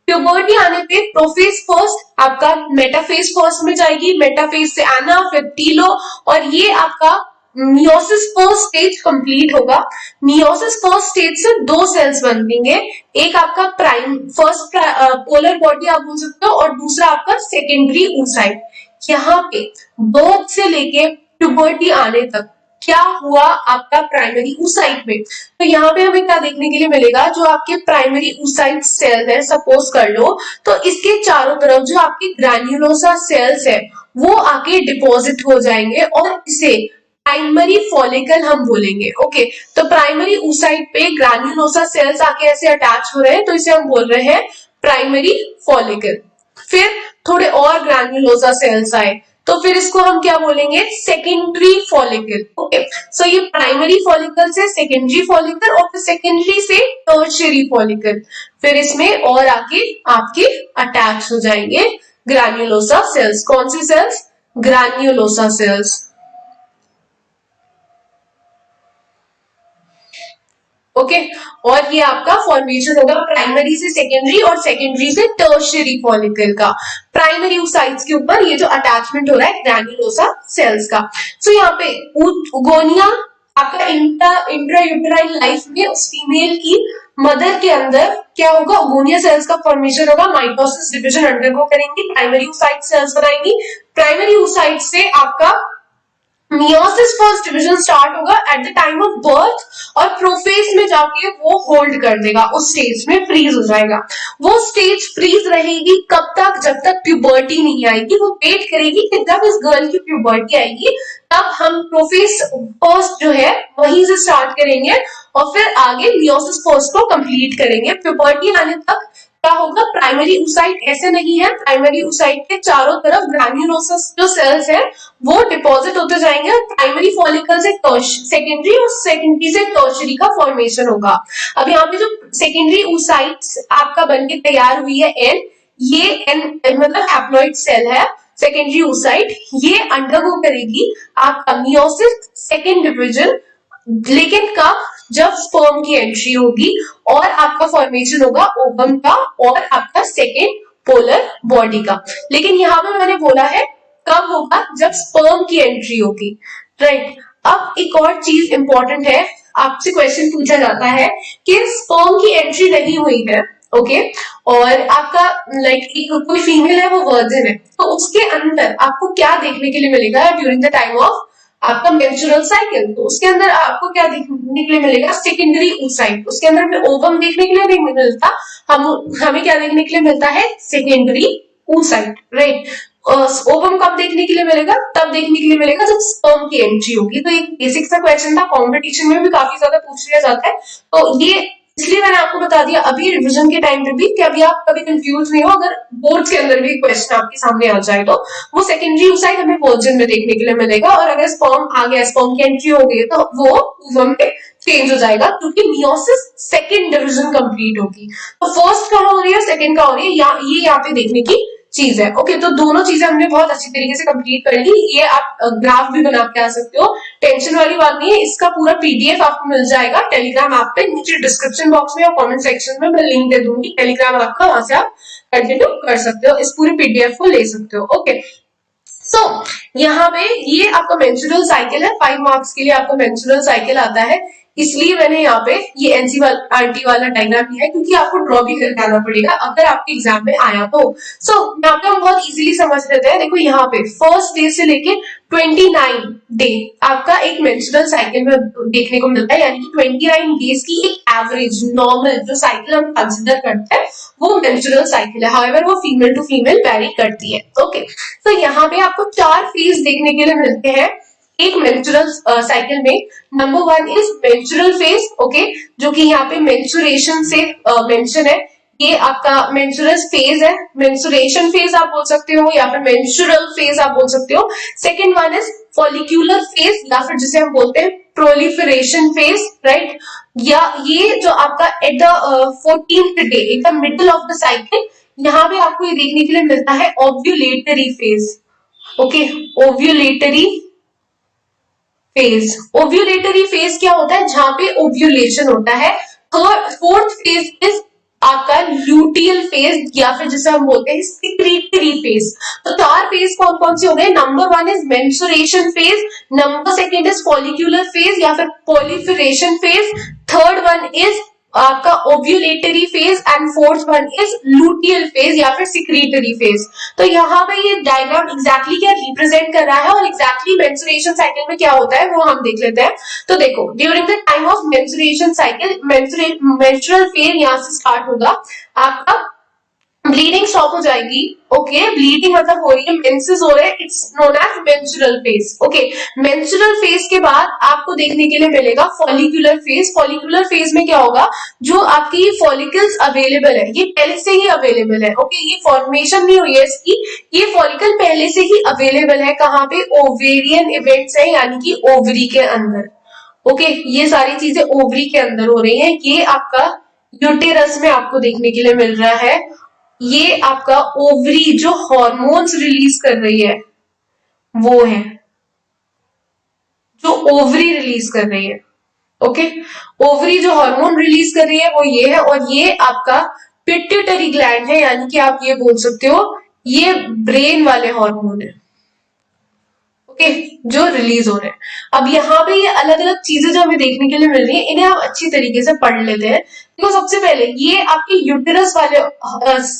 Puberty आने पे प्रोफेज फर्स्ट आपका मेटाफेज फर्स्ट में जाएगी, मेटाफेज से आना, फिर टीलो, और ये आपका मियोसिस फर्स्ट स्टेज कंप्लीट होगा। मियोसिस फर्स्ट स्टेज से दो सेल्स बनेंगे, एक आपका प्राइम फर्स्ट पोलर बॉडी आप बोल सकते हो, और दूसरा आपका सेकेंडरी oocyte। यहाँ पे बर्थ से लेके प्यूबर्टी आने तक क्या हुआ आपका प्राइमरी oocyte में, तो यहाँ पे हमें क्या देखने के लिए मिलेगा, जो आपके प्राइमरी oocyte सेल है सपोज कर लो, तो इसके चारों तरफ जो आपके ग्रैन्युलोसा सेल्स है वो आके डिपॉजिट हो जाएंगे और इसे प्राइमरी फॉलिकल हम बोलेंगे। ओके, तो प्राइमरी oocyte पे ग्रैन्युलोसा सेल्स आके ऐसे अटैच हो रहे हैं तो इसे हम बोल रहे हैं प्राइमरी फॉलिकल। फिर थोड़े और ग्रैन्युलोसा सेल्स आए तो फिर इसको हम क्या बोलेंगे, सेकेंडरी फॉलिकल। ओके, सो ये प्राइमरी फॉलिकल से सेकेंडरी फॉलिकल और फिर सेकेंडरी से टर्शियरी फॉलिकल, फिर इसमें और आगे आपके अटैच हो जाएंगे ग्रैन्युलोसा सेल्स। कौन सी सेल्स, ग्रैन्युलोसा सेल्स। ओके, और ये आपका फॉर्मेशन होगा प्राइमरी से सेकेंडरी और सेकेंडरी से टर्शियरी फॉलिकल का। प्राइमरी oocytes के ऊपर ये जो अटैचमेंट हो रहा है ग्रैन्युलोसा सेल्स का। सो यहाँ पे गोनिया आपका इंट्रायूटेराइन लाइफ में उस फीमेल की मदर के अंदर क्या होगा, गोनिया सेल्स का फॉर्मेशन होगा, माइटोसिस डिवीजन अंडरगो करेंगी, प्राइमरी oocyte सेल्स बनाएंगी। प्राइमरी oocyte से आपका मियोसिस फर्स्ट डिवीजन स्टार्ट होगा eight the time of birth, और प्रोफेज में जाके वो होल्ड कर देगा, उस स्टेज में फ्रीज हो जाएगा। वो स्टेज फ्रीज रहेगी कब तक, जब तक प्यूबर्टी नहीं आएगी। वो वेट करेगी कि जब इस गर्ल की प्यूबर्टी आएगी तब हम प्रोफेज फर्स्ट जो है वहीं से स्टार्ट करेंगे और फिर आगे मियोसिस फर्स्ट को कंप्लीट करेंगे। प्यूबर्टी आने तक क्या होगा, प्राइमरी oocyte ऐसे नहीं है, प्राइमरी oocyte के चारों तरफ ग्रैन्युलोसा जो सेल्स है वो डिपॉजिट होते जाएंगे और प्राइमरी फॉलिकल से सेकेंडरी और सेकेंडरी से टर्शियरी का फॉर्मेशन होगा। अब यहाँ पे जो सेकेंडरी oocytes आपका बनके तैयार हुई है एन, ये एन मतलब हैप्लॉइड सेल है सेकेंडरी oocyte, ये अंडरगो करेगी आपका मियोसिस सेकेंड डिवीजन, लेकिन कब, जब स्पर्म की एंट्री होगी और आपका फॉर्मेशन होगा ओवम का और आपका सेकेंड पोलर बॉडी का। लेकिन यहाँ पे मैंने बोला है कब होगा, जब स्पर्म की एंट्री होगी, राइट। अब एक और चीज इंपॉर्टेंट है, आपसे क्वेश्चन पूछा जाता है कि स्पर्म की एंट्री नहीं हुई है, ओके, और आपका एक कोई फीमेल है वो वर्जिन है, तो उसके अंदर आपको क्या देखने के लिए मिलेगा ड्यूरिंग द टाइम ऑफ आपका मेंस्ट्रुअल साइकिल, तो उसके अंदर आपको क्या देखने के लिए मिलेगा, सेकेंडरी oocyte। उसके अंदर हमें ओवम देखने के लिए नहीं मिलता, हमें क्या देखने के लिए मिलता है, सेकेंडरी oocyte, राइट। ओवम कब देखने के लिए मिलेगा, तब देखने के लिए मिलेगा जब स्पर्म की एंट्री होगी। तो एक बेसिक सा क्वेश्चन था, कॉम्पिटिशन में भी काफी ज्यादा पूछ लिया जाता है, तो ये इसलिए मैंने आपको बता दिया अभी रिवीजन के टाइम पे भी कि अभी आप कभी कंफ्यूज नहीं हो, अगर बोर्ड के अंदर भी क्वेश्चन आपके सामने आ जाए तो वो सेकेंडरी oocyte हमें वर्जिन में देखने के लिए मिलेगा, और अगर स्पर्म आ गया, स्पर्म की एंट्री हो गई तो वो ओवम में चेंज हो जाएगा, क्योंकि मियोसिस सेकेंड डिवीजन कंप्लीट होगी। तो फर्स्ट कहाँ हो रही है, सेकेंड कहाँ हो रही है, ये यहाँ पे देखने की चीज है। ओके, तो दोनों चीजें हमने बहुत अच्छी तरीके से कंप्लीट कर ली। ये आप ग्राफ भी बना के आ सकते हो, टेंशन वाली बात नहीं है। इसका पूरा पीडीएफ आपको मिल जाएगा टेलीग्राम ऐप पे, नीचे डिस्क्रिप्शन बॉक्स में और कमेंट सेक्शन में मैं लिंक दे दूंगी टेलीग्राम ऐप का, वहां से आप कंटिन्यू कर सकते हो, इस पूरी पीडीएफ को ले सकते हो। ओके, सो यहाँ पे ये आपका मेंस्ट्रुअल साइकिल है, 5 मार्क्स के लिए आपका मेंस्ट्रुअल साइकिल आता है। इसलिए मैंने यहाँ पे ये एनसीईआरटी वाला डायग्राम लिया है, क्योंकि आपको ड्रॉ भी करके आना पड़ेगा अगर आपके एग्जाम में आया तो। सो यहाँ पे हम बहुत इजीली समझ लेते हैं। देखो यहाँ पे फर्स्ट डे से लेके 29 डे आपका एक मेंस्ट्रुअल साइकिल में देखने को मिलता है, यानी कि 29 डेज की एक एवरेज नॉर्मल जो साइकिल हम कंसिडर करते हैं वो मेंस्ट्रुअल साइकिल है। हाउएवर वो फीमेल टू फीमेल वेरी करती है। ओके, तो यहाँ पे आपको 4 फेज देखने के लिए मिलते हैं एक मेंस्ट्रुअल साइकिल में। Number 1 is menstrual phase, okay, जो कि यहाँ पे मेंस्ट्रुएशन से मेंशन है। ये आपका मेंस्ट्रुअल फेज है, मेंस्ट्रुएशन फेज आप बोल सकते हो या फिर मेंस्ट्रुअल फेज आप बोल सकते हो। Second one is follicular phase या फिर जिसे हम बोलते हैं प्रोलिफरेशन फेज, राइट। या ये जो आपका at the 14th day in the middle of the cycle, यहाँ पे आपको ये देखने के लिए मिलता है ovulatory phase. Okay, ovulatory phase. Ovulatory phase क्या होता है? जहां पे ओव्यूलेशन होता है। फोर्थ फेज इज आपका ल्यूटियल फेज या फिर जिसे हम बोलते हैं सिक्रीटरी फेज। तो 4 फेज कौन कौन से हो गए? Number 1 is menstruation phase, number 2 is follicular phase या फिर proliferation phase, third one is आपका ovulatory phase and fourth one is luteal phase या फिर सिक्रीटरी फेज। तो यहाँ पे ये डायग्राम एग्जैक्टली क्या रिप्रेजेंट कर रहा है और एग्जैक्टली मेंस्ट्रुएशन साइकिल में क्या होता है वो हम देख लेते हैं। तो देखो, during the time of menstruation cycle menstrual phase यहाँ से स्टार्ट होगा, आपका ब्लीडिंग स्टॉप हो जाएगी। ओके, ब्लीडिंग मतलब हो रही है, मेंसेस हो रहे हैं, it's known as menstrual phase. Okay, menstrual phase के बाद आपको देखने के लिए मिलेगा फॉलिक्यूलर फेज। फॉलिक्यूलर फेज में क्या होगा? जो आपकी फॉलिकल्स अवेलेबल है ये पहले से ही अवेलेबल है। ओके, ये फॉर्मेशन नहीं हुई है इसकी, ये फॉलिकल पहले से ही अवेलेबल है। कहाँ पे? ओवेरियन इवेंट्स है, यानी कि ओवरी के अंदर। ओके, ये सारी चीजें ओवरी के अंदर हो रही है। ये आपका यूटेरस में आपको देखने के लिए मिल रहा है। ये आपका ओवरी जो हार्मोन्स रिलीज कर रही है वो है, जो ओवरी रिलीज कर रही है। ओके, ओवरी जो हार्मोन रिलीज कर रही है वो ये है, और ये आपका पिट्यूटरी ग्लैंड है, यानी कि आप ये बोल सकते हो ये ब्रेन वाले हार्मोन है। ओके, जो रिलीज हो रहे हैं। अब यहाँ पे ये अलग अलग चीजें जो हमें देखने के लिए मिल रही है, इन्हें आप अच्छी तरीके से पढ़ लेते हैं। देखो, सबसे पहले ये आपके यूटेरस वाले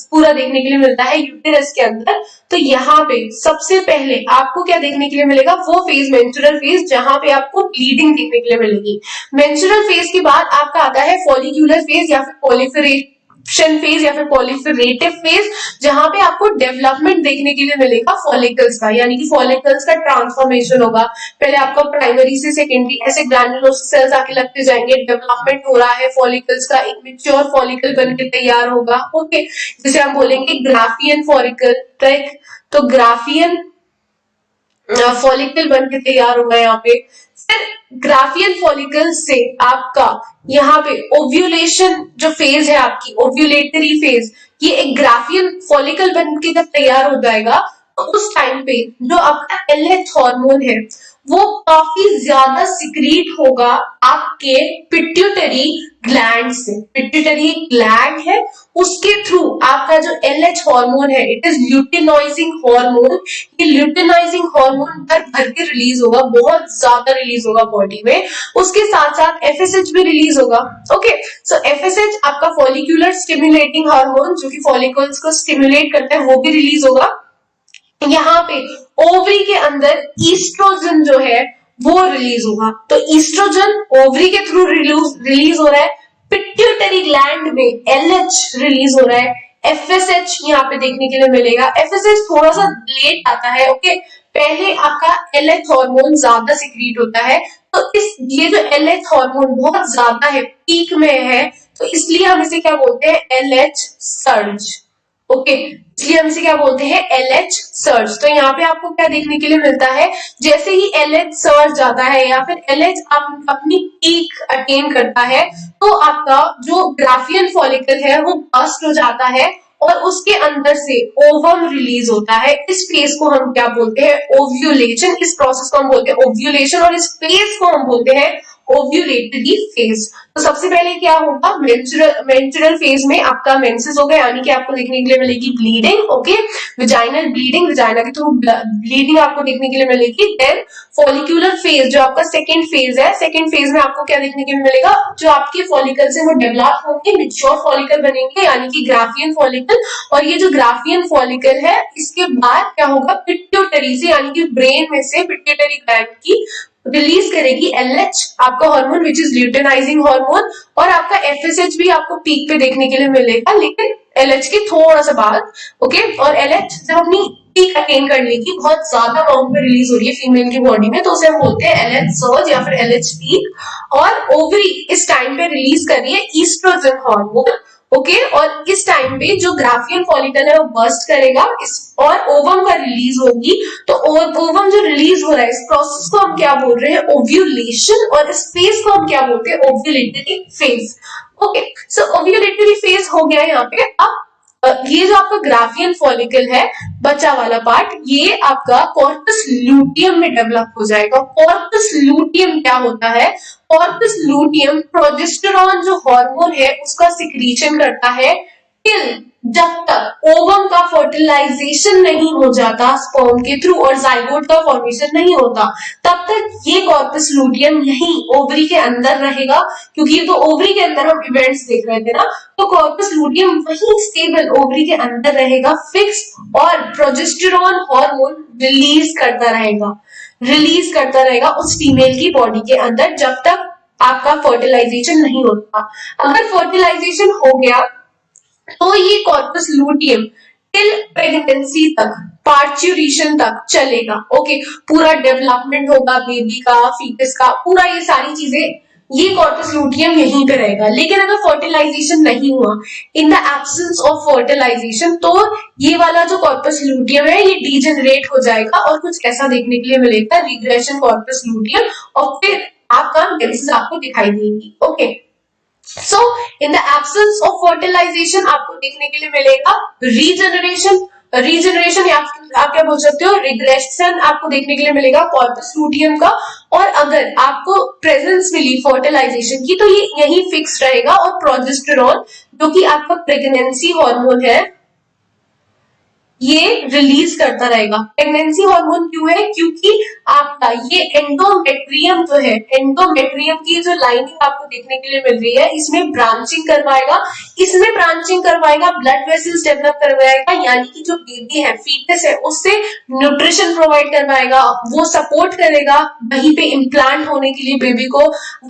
पूरा देखने के लिए मिलता है यूटेरस के अंदर। तो यहाँ पे सबसे पहले आपको क्या देखने के लिए मिलेगा? वो फेज मेंस्ट्रुअल फेज जहां पे आपको ब्लीडिंग देखने के लिए मिलेगी। मेंस्ट्रुअल फेज के बाद आपका आता है फॉलिक्यूलर फेज या फिर पॉलिफरेशन फेज या फिर पॉलिफरेटिव फेज, जहां पे आपको डेवलपमेंट देखने के लिए मिलेगा फॉलिकल्स का, यानी कि फॉलिकल्स का ट्रांसफॉर्मेशन होगा। पहले आपका प्राइमरी से सेकेंडरी ऐसे ग्रैन्युलोस सेल्स आके लगते जाएंगे, डेवलपमेंट हो रहा है फॉलिकल्स का, एक मैच्योर फॉलिकल बनके तैयार होगा। ओके, जिसे हम बोलेंगे ग्राफियन फॉलिकल, राइट। तो ग्राफियन फॉलिकल बन के तैयार होगा यहाँ पे। फिर ग्राफियन फॉलिकल से आपका यहाँ पे ओव्यूलेशन जो फेज है आपकी ओव्यूलेटरी फेज, ये एक ग्राफियन फॉलिकल बन के जब तैयार हो जाएगा तो उस टाइम पे जो आपका एलएच हार्मोन है वो काफी ज्यादा सिक्रीट होगा आपके पिट्यूटरी ग्लैंड से। पिट्यूटरी ग्लैंड है, उसके थ्रू आपका जो एलएच हार्मोन है, इट इज ल्यूटिनाइजिंग हार्मोन। ये ल्यूटिनाइजिंग हार्मोन भर भर के रिलीज होगा, बहुत ज्यादा रिलीज होगा बॉडी में। उसके साथ साथ एफएसएच भी रिलीज होगा। ओके, सो एफएसएच आपका फॉलिक्यूलर स्टिमुलेटिंग हार्मोन जो कि फॉलिकल्स को स्टिमुलेट करता है वो भी रिलीज होगा। यहाँ पे ओवरी के अंदर ईस्ट्रोजन जो है वो रिलीज होगा। तो ईस्ट्रोजन ओवरी के थ्रू रिलीज हो रहा है, पिट्यूटरी ग्लैंड में एलएच रिलीज हो रहा है, एफएसएच यहाँ पे देखने के लिए मिलेगा। एफएसएच थोड़ा सा लेट आता है। ओके, पहले आपका एलएच हार्मोन ज्यादा सिक्रीट होता है, तो ये जो एलएच हार्मोन बहुत ज्यादा है, पीक में है, तो इसलिए हम इसे क्या बोलते हैं? LH surge. ओके, इसलिए हम इसे क्या बोलते हैं? LH surge. तो यहाँ पे आपको क्या देखने के लिए मिलता है? जैसे ही एलएच सर्ज जाता है या फिर एलएच अपनी पीक अटेन करता है तो आपका जो ग्राफियन फॉलिकल है वो बस्ट हो जाता है और उसके अंदर से ओवम रिलीज होता है। इस फेज को हम क्या बोलते हैं? ओव्यूलेशन। इस प्रोसेस को हम बोलते हैं ओव्यूलेशन और इस फेज को हम बोलते हैं ओव्यूलेटरी फेज। तो सबसे पहले क्या होगा, मेंस्ट्रुअल फेज में आपका मेंसेस होगा, यानी कि आपको देखने के लिए मिलेगी bleeding, okay, vaginal bleeding, vagina के थ्रू ब्लीडिंग आपको देखने के लिए मिलेगी। देन फॉलिक्यूलर फेज जो आपका सेकेंड फेज है, सेकेंड फेज में आपको क्या देखने के लिए मिलेगा, जो आपके फॉलिकल्स है वो डेवलप होंगे, मैच्योर फॉलिकल बनेंगे, यानी कि ग्राफियन फॉलिकल। और ये जो ग्राफियन फॉलिकल है, इसके बाद क्या होगा, पिट्यूटरी से यानी कि ब्रेन में से पिट्यूटरी ग्लैंड की रिलीज करेगी एलएच, आपका hormone which is luteinising hormone, और आपका एफएसएच भी आपको पीक पे देखने के लिए मिलेगा, लेकिन एलएच के थोड़ा सा बाद, ओके। और एलएच जब अपनी पीक अटेन कर लेगी, बहुत ज्यादा अमाउंट में रिलीज हो रही है फीमेल की बॉडी में, तो उसे हम बोलते हैं एलएच सर्ज या फिर एलएच पीक। और ओवरी इस टाइम पे रिलीज कर रही है ईस्ट्रोजन हार्मोन, ओके। और इस टाइम पे जो ग्राफियन फॉलिकल है वो बर्स्ट करेगा इस और ओवम का रिलीज होगी। तो ओवम जो रिलीज हो रहा है, इस प्रोसेस को हम क्या बोल रहे हैं, ओव्यूलेशन, और इस फेज को हम क्या बोलते हैं, ओव्यूलेटरी फेज, ओके। सो ओव्यूलेटरी फेज हो गया यहाँ पे। अब ये जो आपका ग्राफियन फॉलिकल है, बचा वाला पार्ट, ये आपका कॉर्पस ल्यूटियम में डेवलप हो जाएगा। कॉर्पस ल्यूटियम क्या होता है, कॉर्पस ल्यूटियम प्रोजेस्टेरॉन जो हार्मोन है उसका सिक्रीशन करता है टिल, जब तक ओवम का फर्टिलाइजेशन नहीं हो जाता स्पर्म के थ्रू और जाइगोट का फॉर्मेशन नहीं होता, तब तक ये कॉर्पस लूटियम यही ओवरी के अंदर रहेगा। क्योंकि ये तो ओवरी के अंदर हम इवेंट्स देख रहे थे ना, तो कॉर्पस लूटियम वही स्टेबल ओवरी के अंदर रहेगा, फिक्स, और प्रोजेस्टेरॉन हार्मोन रिलीज करता रहेगा उस फीमेल की बॉडी के अंदर, जब तक आपका फर्टिलाइजेशन नहीं होता। अगर फर्टिलाइजेशन हो गया तो ये कॉर्पस लूटियम टिल प्रेगनेंसी तक, पार्चुरेशन तक चलेगा, ओके। पूरा डेवलपमेंट होगा बेबी का, फीटस का, पूरा ये सारी चीजें, ये कॉर्पस लूटियम यहीं पे रहेगा। लेकिन अगर फर्टिलाइजेशन नहीं हुआ, in the absence of fertilisation, तो ये वाला जो कॉर्पस लूटियम है ये डीजेनरेट हो जाएगा और कुछ ऐसा देखने के लिए मिलेगा, रिग्रेशन कॉर्पस लूटियम, और फिर आपका मेडिसिन आपको दिखाई देगी, okay. So in the absence of fertilisation आपको देखने के लिए मिलेगा रीजनरेशन, रीजनरेशन या आप क्या बोल सकते हो, रिग्रेशन आपको देखने के लिए मिलेगा कॉर्पस लूटियम का। और अगर आपको प्रेजेंस मिली फर्टिलाइजेशन की, तो ये यही फिक्स रहेगा, और प्रोजेस्टेरॉन जो कि आपका प्रेगनेंसी हार्मोन है ये रिलीज करता रहेगा। प्रेगनेंसी हार्मोन क्यों है, क्योंकि आपका ये एंडोमेट्रियम जो है, एंडोमेट्रियम की जो लाइनिंग आपको देखने के लिए मिल रही है, इसमें ब्रांचिंग करवाएगा, ब्लड वेसल्स डेवलप करवाएगा, यानी कि जो बेबी है, फीटस है, उससे न्यूट्रिशन प्रोवाइड करवाएगा, वो सपोर्ट करेगा वहीं पे इम्प्लांट होने के लिए बेबी को,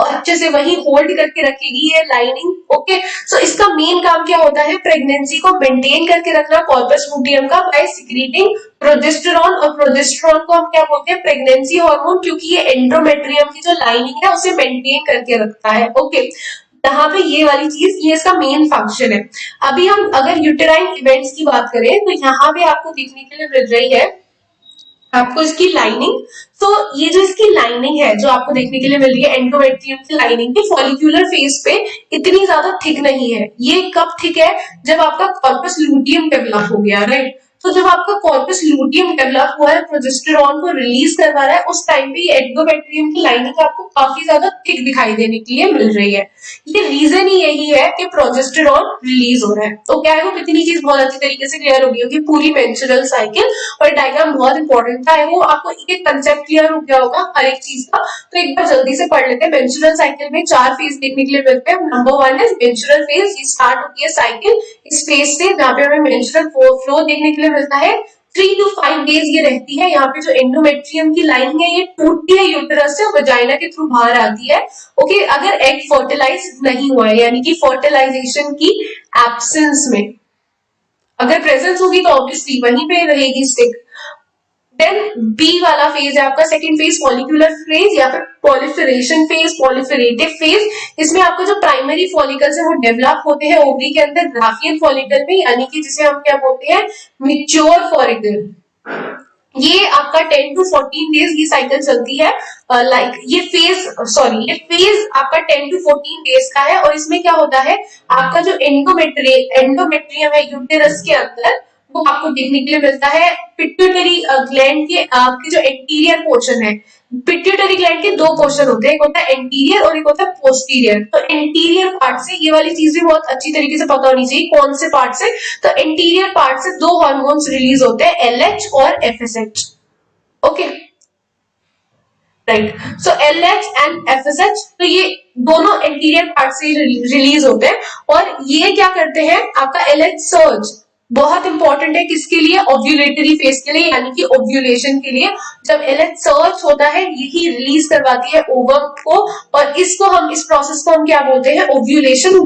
अच्छे से वही होल्ड करके रखेगी ये लाइनिंग, ओके। सो इसका मेन काम क्या होता है, प्रेगनेंसी को मेंटेन करके रखना कॉर्पस लूटियम का, बाय सिक्रीटिंग प्रोजेस्टेरॉन। और प्रोजेस्टेरॉन को हम क्या बोलते हैं, प्रेगनेंसी हार्मोन, क्योंकि ये एंडोमेट्रियम की जो लाइनिंग है उसे मेंटेन करके रखता है, ओके। यहाँ पे ये वाली चीज, ये इसका मेन फंक्शन है। अभी हम अगर यूटेराइन इवेंट्स की बात करें, तो यहाँ पे आपको देखने के लिए मिल रही है आपको इसकी लाइनिंग। तो ये जो इसकी लाइनिंग है जो आपको देखने के लिए मिल रही है, एंडोमेट्रियम की लाइनिंग, की फॉलिक्यूलर फेज पे इतनी ज्यादा थिक नहीं है। ये कब थिक है, जब आपका कॉर्पस लूटियम डेवलप हो गया, राइट। तो जब आपका कॉर्पस लूटियम डेवलप हुआ है, प्रोजेस्टेरॉन को रिलीज करवा रहा है, उस टाइम पे एंडोमेट्रियम की लाइनिंग आपको काफी ज्यादा थिक दिखाई देने के लिए मिल रही है। ये रीजन ही यही है कि प्रोजेस्टेरॉन रिलीज हो रहा है। तो क्या है, वो कितनी चीज बहुत अच्छी तरीके से क्लियर हो गई होगी, पूरी मेंस्ट्रुअल साइकिल, और डायग्राम बहुत इंपॉर्टेंट था, वो आपको एक कंसेप्ट क्लियर हो गया होगा हर एक चीज का। तो एक बार जल्दी से पढ़ लेते हैं। मेंस्ट्रुअल साइकिल में 4 फेज देखने के लिए मिलते हैं। नंबर 1 है मेंस्ट्रुअल फेज, ये स्टार्ट होती है साइकिल इस फेज से, जहाँ पे हमें मेंस्ट्रुअल फ्लो देखने के लिए मिलता है। 3 to 5 डेज ये रहती है। यहाँ पे जो एंडोमेट्रियम की लाइन है ये टूटती है यूटेरस से, वजाइना के थ्रू बाहर आती है, ओके। अगर एग फर्टिलाइज नहीं हुआ है, यानी कि फर्टिलाइजेशन की एब्सेंस में, अगर प्रेजेंस होगी तो ऑब्वियसली वहीं पे रहेगी स्टिक। देन बी वाला फेज है आपका सेकंड फेज, फॉलिक्यूलर फेज या फिर पॉलिफरेशन फेज, पॉलिफरेटिव फेज। इसमें आपका जो प्राइमरी फॉलिकल्स है वो डेवलप होते हैं ओवरी के अंदर ग्राफियन फॉलिकल में, यानी कि जिसे हम क्या बोलते हैं, मैच्योर फॉलिकल। ये आपका 10 to 14 डेज की साइकिल चलती है। ये फेज आपका 10 to 14 डेज का है। और इसमें क्या होता है, आपका जो एंडोमेट्रियम है यूटेरस के अंदर, वो आपको देखने के लिए मिलता है पिट्यूटरी ग्लैंड के आपके जो एंटीरियर पोर्शन है। पिट्यूटरी ग्लैंड के दो पोर्शन होते हैं, एक होता है एंटीरियर और एक होता है पोस्टीरियर। तो एंटीरियर पार्ट से, ये वाली चीज भी बहुत अच्छी तरीके से पता होनी चाहिए कौन से पार्ट से, तो एंटीरियर पार्ट से दो हार्मोन्स रिलीज होते हैं, LH और FSH। Okay, right. So LH and FSH, तो ये दोनों एंटीरियर पार्ट से रिलीज होते हैं और ये क्या करते हैं, आपका LH सर्ज बहुत इंपॉर्टेंट है किसके लिए, ओव्यूलेटरी फेज के लिए, यानी कि ओव्यूलेशन के लिए। जब LH सर्ज होता है यही रिलीज करवाती है ओवम को, और इसको हम, इस प्रोसेस को हम क्या बोलते हैं, ओव्यूलेशन।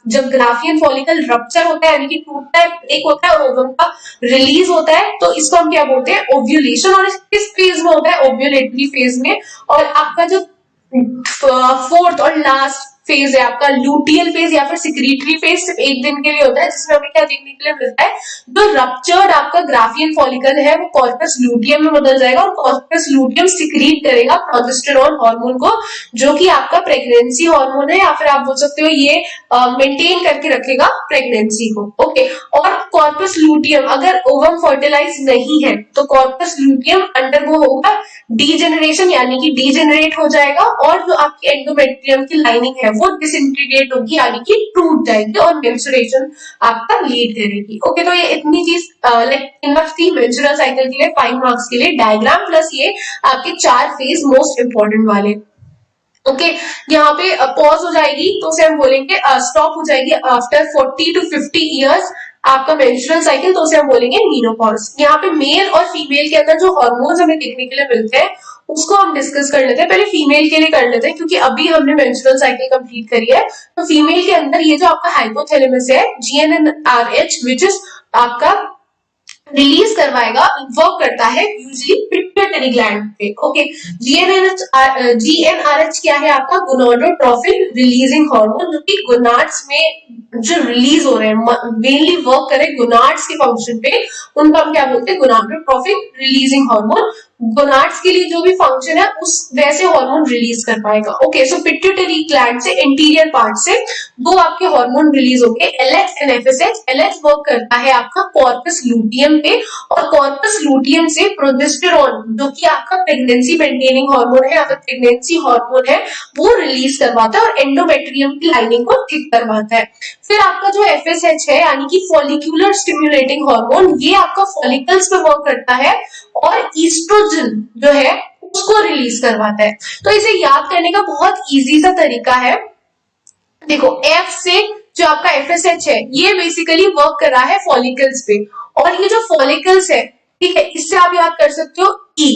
जब ग्राफियन फॉलिकल रप्चर होता है यानी कि टूटता है, एक होता है और ओवम का रिलीज होता है, तो इसको हम क्या बोलते हैं, ओव्यूलेशन। और किस फेज में होता है, ओव्यूलेटरी फेज में। और आपका जो फोर्थ और लास्ट फेज है आपका लूटियल फेज या फिर सिक्रीटरी फेज, सिर्फ एक दिन के लिए होता है, जिसमें हमें क्या देखने के लिए मिलता है, जो रप्चर्ड आपका ग्राफियन फॉलिकल है वो कॉर्पस लूटियम में बदल जाएगा और कॉर्पस लूटियम सिक्रीट करेगा प्रोजेस्टेरॉन हार्मोन को, जो कि आपका प्रेगनेंसी हार्मोन है, या फिर आप बोल सकते हो ये मेंटेन करके रखेगा प्रेगनेंसी को। ओके, और कॉर्पस लूटियम अगर ओवम फर्टिलाइज नहीं है तो कॉर्पस लूटियम अंडरगो होगा डीजेनरेशन, यानी कि डीजेनरेट हो जाएगा, और जो आपकी एंडोमेट्रियम की लाइनिंग है वो डिसइंटीग्रेट होगी, यानी कि टूट जाएगी और मेंस्ट्रुएशन आपका लीड करेगी। ओके, तो ये इतनी चीज लाइक इनफ थी मेंस्ट्रुअल साइकिल के लिए 5 मार्क्स के लिए, डायग्राम प्लस ये आपके 4 फेज मोस्ट इंपॉर्टेंट वाले। ओके, यहाँ पे पॉज हो जाएगी तो उसे हम बोलेंगे स्टॉप हो जाएगी आफ्टर 40 to 50 इयर्स आपका मेंस्ट्रुअल साइकिल, तो उसे हम बोलेंगे मीनोपॉज। यहाँ पे मेल और फीमेल के अंदर जो हार्मोन्स हमें देखने के लिए मिलते हैं उसको हम डिस्कस कर लेते हैं। पहले फीमेल के लिए कर लेते हैं क्योंकि अभी हमने मेंस्ट्रुअल साइकिल कंप्लीट करी है। तो फीमेल के अंदर ये जो आपका हाइपोथैलेमस है, GnRH, विच इज आपका रिलीज करवाएगा, वर्क करता है यूजली पिट्यूटरी ग्लैंड पे। ओके, GnRH क्या है आपका, गोनाडोट्रोफिन रिलीजिंग हार्मोन, जो कि गोनाड्स में जो रिलीज हो रहे हैं, मेनली वर्क करे गोनाड्स के फंक्शन पे, उनका हम क्या बोलते हैं, गोनाडोट्रोफिन रिलीजिंग हार्मोन। गोनाड्स के लिए जो भी फंक्शन है उस वैसे हार्मोन रिलीज कर पाएगा। ओके, सो पिट्यूटरी ग्लैंड से एंटीरियर पार्ट से दो आपके हार्मोन रिलीज होंगे, LH and FSH। LH work करता है आपका कॉर्पस लूटियम पे, और कॉर्पस लूटियम से प्रोजेस्टेरॉन, जो कि आपका प्रेगनेंसी मेंटेनिंग हार्मोन है या फिर प्रेगनेंसी हार्मोन है, वो रिलीज करवाता है और एंडोमेट्रियम की लाइनिंग को ठीक करवाता है। फिर आपका जो FSH है यानी कि फॉलिक्यूलर स्टिमुलेटिंग हार्मोन, ये आपका फॉलिकल्स पे वर्क करता है और ईस्ट्रोजन जो है उसको रिलीज करवाता है। तो इसे याद करने का बहुत इजी सा तरीका है, देखो F से जो आपका FSH है ये बेसिकली वर्क कर रहा है फॉलिकल्स पे, और ये जो फॉलिकल्स है, ठीक है, इससे आप याद कर सकते हो E,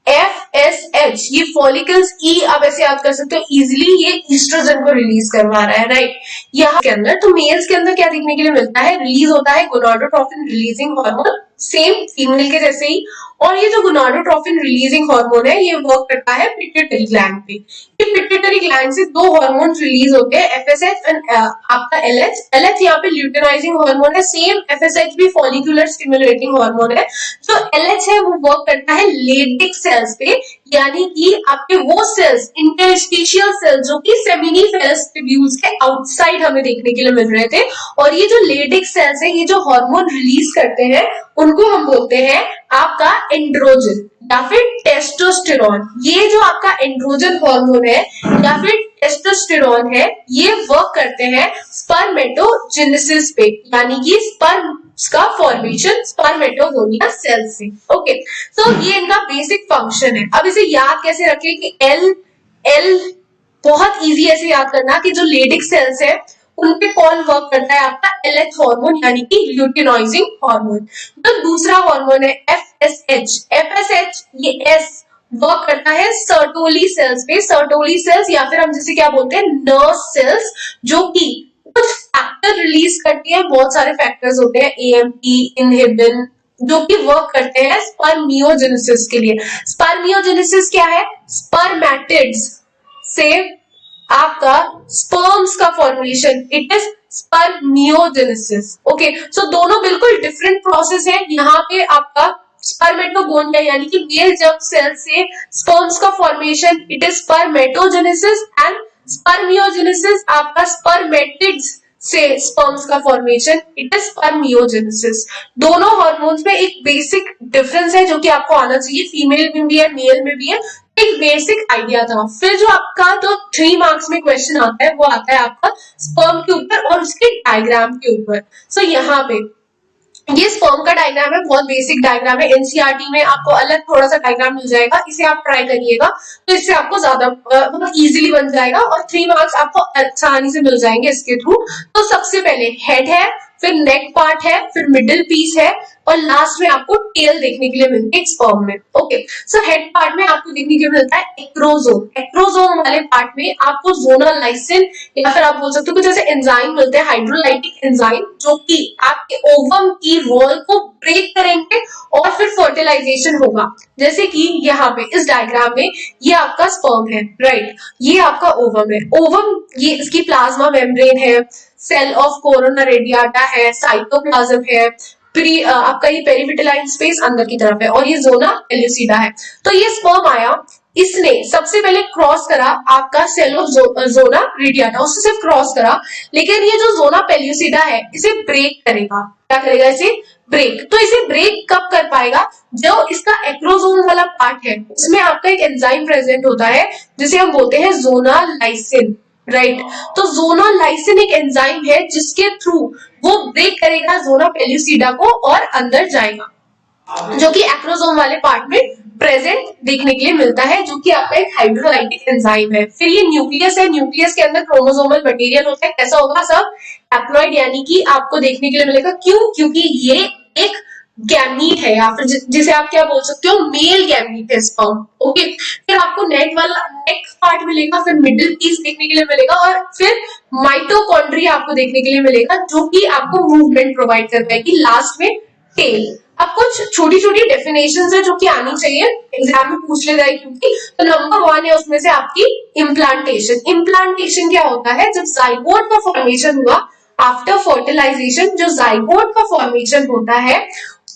FSH, ये फॉलिकल्स E आप ऐसे याद कर सकते हो इजिली, ये ईस्ट्रोजन को रिलीज करवा रहा है, राइट। यहाँ के अंदर तो मेल्स के अंदर क्या देखने के लिए मिलता है, रिलीज होता है gonadotrophin releasing hormone, same female के जैसे ही। और ये जो गोनाडोट्रोफिन रिलीजिंग हार्मोन है ये वर्क करता है पिट्यूटरी ग्लैंड पे। ये पिट्यूटरी ग्लैंड से दो हार्मोन रिलीज होते हैं, FSH एंड आपका LH। LH यहाँ पे ल्यूटेनाइजिंग हार्मोन है, सेम FSH भी फॉलिकुलर स्टिमुलेटिंग हार्मोन है। जो LH है वो वर्क करता है लेडिक सेल्स पे, यानी कि आपके वो सेल्स, इंटरस्टिशियल सेल्स, जो कि सेमिनिफेरस ट्यूब्यूल्स के आउटसाइड हमें देखने के लिए मिल रहे थे। और ये जो लेडिक सेल्स है, ये जो हार्मोन रिलीज करते हैं उनको हम बोलते हैं आपका एंड्रोजन या फिर टेस्टोस्टेरॉन। ये जो आपका एंड्रोजन हार्मोन है या फिर टेस्टोस्टेरॉन है, ये वर्क करते हैं स्पर्मेटोजेनेसिस पे, यानी कि स्पर्म का फॉर्मेशन स्पर्मेटोगोनिया सेल से। ओके, तो ये इनका बेसिक फंक्शन है। अब इसे याद कैसे रखें कि एल बहुत इजी ऐसे याद करना कि जो लेडिक सेल्स है उनपे कौन वर्क करता है आपका LH हार्मोन, यानी कि ल्यूटिनाइजिंग हार्मोन। तो दूसरा हार्मोन है FSH। FSH ये S वर्क करता है सर्टोली सेल्स पे, सर्टोली सेल्स या फिर हम जिसे क्या बोलते हैं नर्व सेल्स, जो कि कुछ फैक्टर रिलीज करती है, बहुत सारे फैक्टर्स होते हैं AMP, इनहिबिन, जो कि वर्क करते हैं स्पर्मियोजेनेसिस के लिए। स्पर्मियोजेनेसिस क्या है, स्पर्मेटिड्स से आपका स्पर्म्स का formation, it is spermiogenesis. Okay, so दोनों बिल्कुल डिफरेंट प्रोसेस है। यहाँ पे आपका स्पर्मेटोगोनिया यानी कि मेल जर्म सेल से स्पर्म्स का formation, it is spermatogenesis, and spermiogenesis आपका स्पर्मेटिड्स से स्पर्म्स का फॉर्मेशन, इट इज स्पर्मियोजेनेसिस। दोनों हार्मोन्स में एक बेसिक डिफरेंस है जो कि आपको आना चाहिए, फीमेल में भी है मेल में भी है, एक बेसिक आइडिया था। फिर जो आपका तो 3 मार्क्स में क्वेश्चन आता है वो आता है आपका स्पर्म के ऊपर और उसके डायग्राम के ऊपर। सो यहाँ पे ये स्पर्म का डायग्राम है, बहुत बेसिक डायग्राम है, एनसीईआरटी में आपको अलग थोड़ा सा डायग्राम मिल जाएगा, इसे आप ट्राई करिएगा तो इससे आपको ज्यादा बहुत इजीली बन जाएगा और 3 मार्क्स आपको आसानी से मिल जाएंगे इसके थ्रू। तो सबसे पहले हेड है, फिर नेक पार्ट है, फिर मिडिल पीस है और लास्ट में आपको टेल देखने के लिए मिलती है स्पर्म में। ओके, सो हेड पार्ट में आपको देखने के लिए मिलता है एक्रोसोम। एक्रोसोम वाले पार्ट में आपको जोनल लाइसिन या फिर आप बोल सकते हो कुछ ऐसे एंजाइम मिलते हैं, हाइड्रोलाइटिक एंजाइम, जो कि आपके ओवम की वॉल को ब्रेक करेंगे और फिर फर्टिलाइजेशन होगा। जैसे कि यहाँ पे इस डायग्राम में ये आपका स्पर्म है, राइट, ये आपका ओवम है। ओवम ये इसकी प्लाज्मा मेम्ब्रेन है, सेल ऑफ कोरोना रेडियाटा है, साइटोप्लाज्म है, आपका ये पेरिविटलाइन स्पेस अंदर की तरफ है और ये जोना पेल्यूसिडा है। तो ये स्पर्म आया, इसने सबसे पहले क्रॉस करा आपका सेल ऑफ जोना रेडियाटा, उससे सिर्फ क्रॉस करा, लेकिन ये जो जोना पेल्यूसिडा है इसे ब्रेक करेगा। क्या करेगा? इसे ब्रेक। तो इसे ब्रेक कब कर पाएगा? जो इसका एक्रोसोम वाला पार्ट है उसमें आपका एक एंजाइम प्रेजेंट होता है जिसे हम बोलते हैं जोनालाइसिन, राइट। तो जोनालाइसिन एक एंजाइम है जिसके थ्रू वो ब्रेक करेगा जोना पेल्यूसिडा को और अंदर जाएगा, जो कि एक्रोसोम वाले पार्ट में प्रेजेंट देखने के लिए मिलता है, जो कि आपका एक हाइड्रोलाइटिक एंजाइम है। फिर ये न्यूक्लियस है, न्यूक्लियस के अंदर क्रोमोसोमल मटेरियल होता है। कैसा होगा? सब हैप्लॉइड यानी कि आपको देखने के लिए मिलेगा। क्यों? क्योंकि ये एक गैमीट है या फिर जिसे आप क्या बोल सकते हो, मेल गैमीट है स्पर्म। ओके, फिर आपको नेक पार्ट मिलेगा, फिर मिडिल पीस देखने के लिए मिलेगा और फिर माइटोकॉन्ड्रिया आपको देखने के लिए मिलेगा, जो कि आपको मूवमेंट प्रोवाइड कर पाएगी। लास्ट में टेल। अब कुछ छोटी छोटी डेफिनेशन है जो कि आनी चाहिए, एग्जाम में पूछ ले जाए क्योंकि। तो नंबर 1 है उसमें से आपकी इम्प्लांटेशन। इम्प्लांटेशन क्या होता है? जब जाइगोट का फॉर्मेशन हुआ आफ्टर फर्टिलाइजेशन, जो जाइगोट का फॉर्मेशन होता है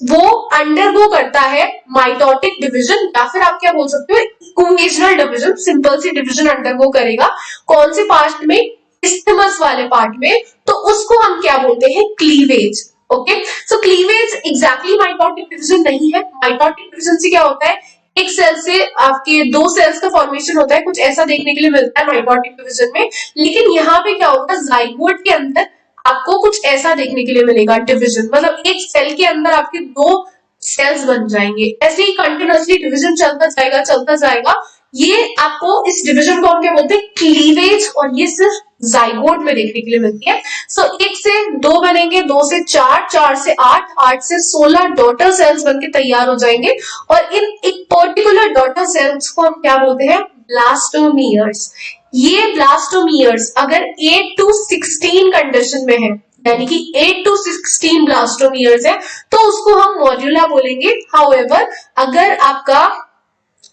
वो अंडरगो करता है माइटोटिक डिवीजन या फिर आप क्या बोल सकते हो, इक्वेशनल डिवीजन, सिंपल सी डिवीजन अंडरगो करेगा। कौन से पार्ट में? इस्थमस वाले पार्ट में। तो उसको हम क्या बोलते हैं? क्लीवेज। ओके, सो क्लीवेज एग्जैक्टली माइटोटिक डिवीजन नहीं है। माइटोटिक डिवीजन से क्या होता है? एक सेल से आपके 2 सेल्स का फॉर्मेशन होता है, कुछ ऐसा देखने के लिए मिलता है माइटोटिक डिवीजन में। लेकिन यहाँ पे क्या होगा? जाइगोट के अंदर आपको कुछ ऐसा देखने के लिए मिलेगा डिवीजन, मतलब एक सेल के अंदर आपके 2 सेल्स बन जाएंगे। ऐसे ही कंटिन्यूअसली डिवीजन चलता जाएगा। ये आपको इस डिवीजन को हम क्या बोलते हैं? क्लीवेज। और ये सिर्फ जाइगोट में देखने के लिए मिलती है। सो 1 से 2 बनेंगे, 2 से 4, 4 से 8, 8 से 16 डॉटर सेल्स बनके तैयार हो जाएंगे और इन एक पर्टिकुलर डॉटर सेल्स को हम क्या बोलते हैं? ब्लास्टोमियर्स। ये ब्लास्टोमियर्स अगर 8 to 16 कंडीशन में है, यानी कि 8 to 16 ब्लास्टोमियर्स है, तो उसको हम मॉड्यूला बोलेंगे। हाउएवर अगर आपका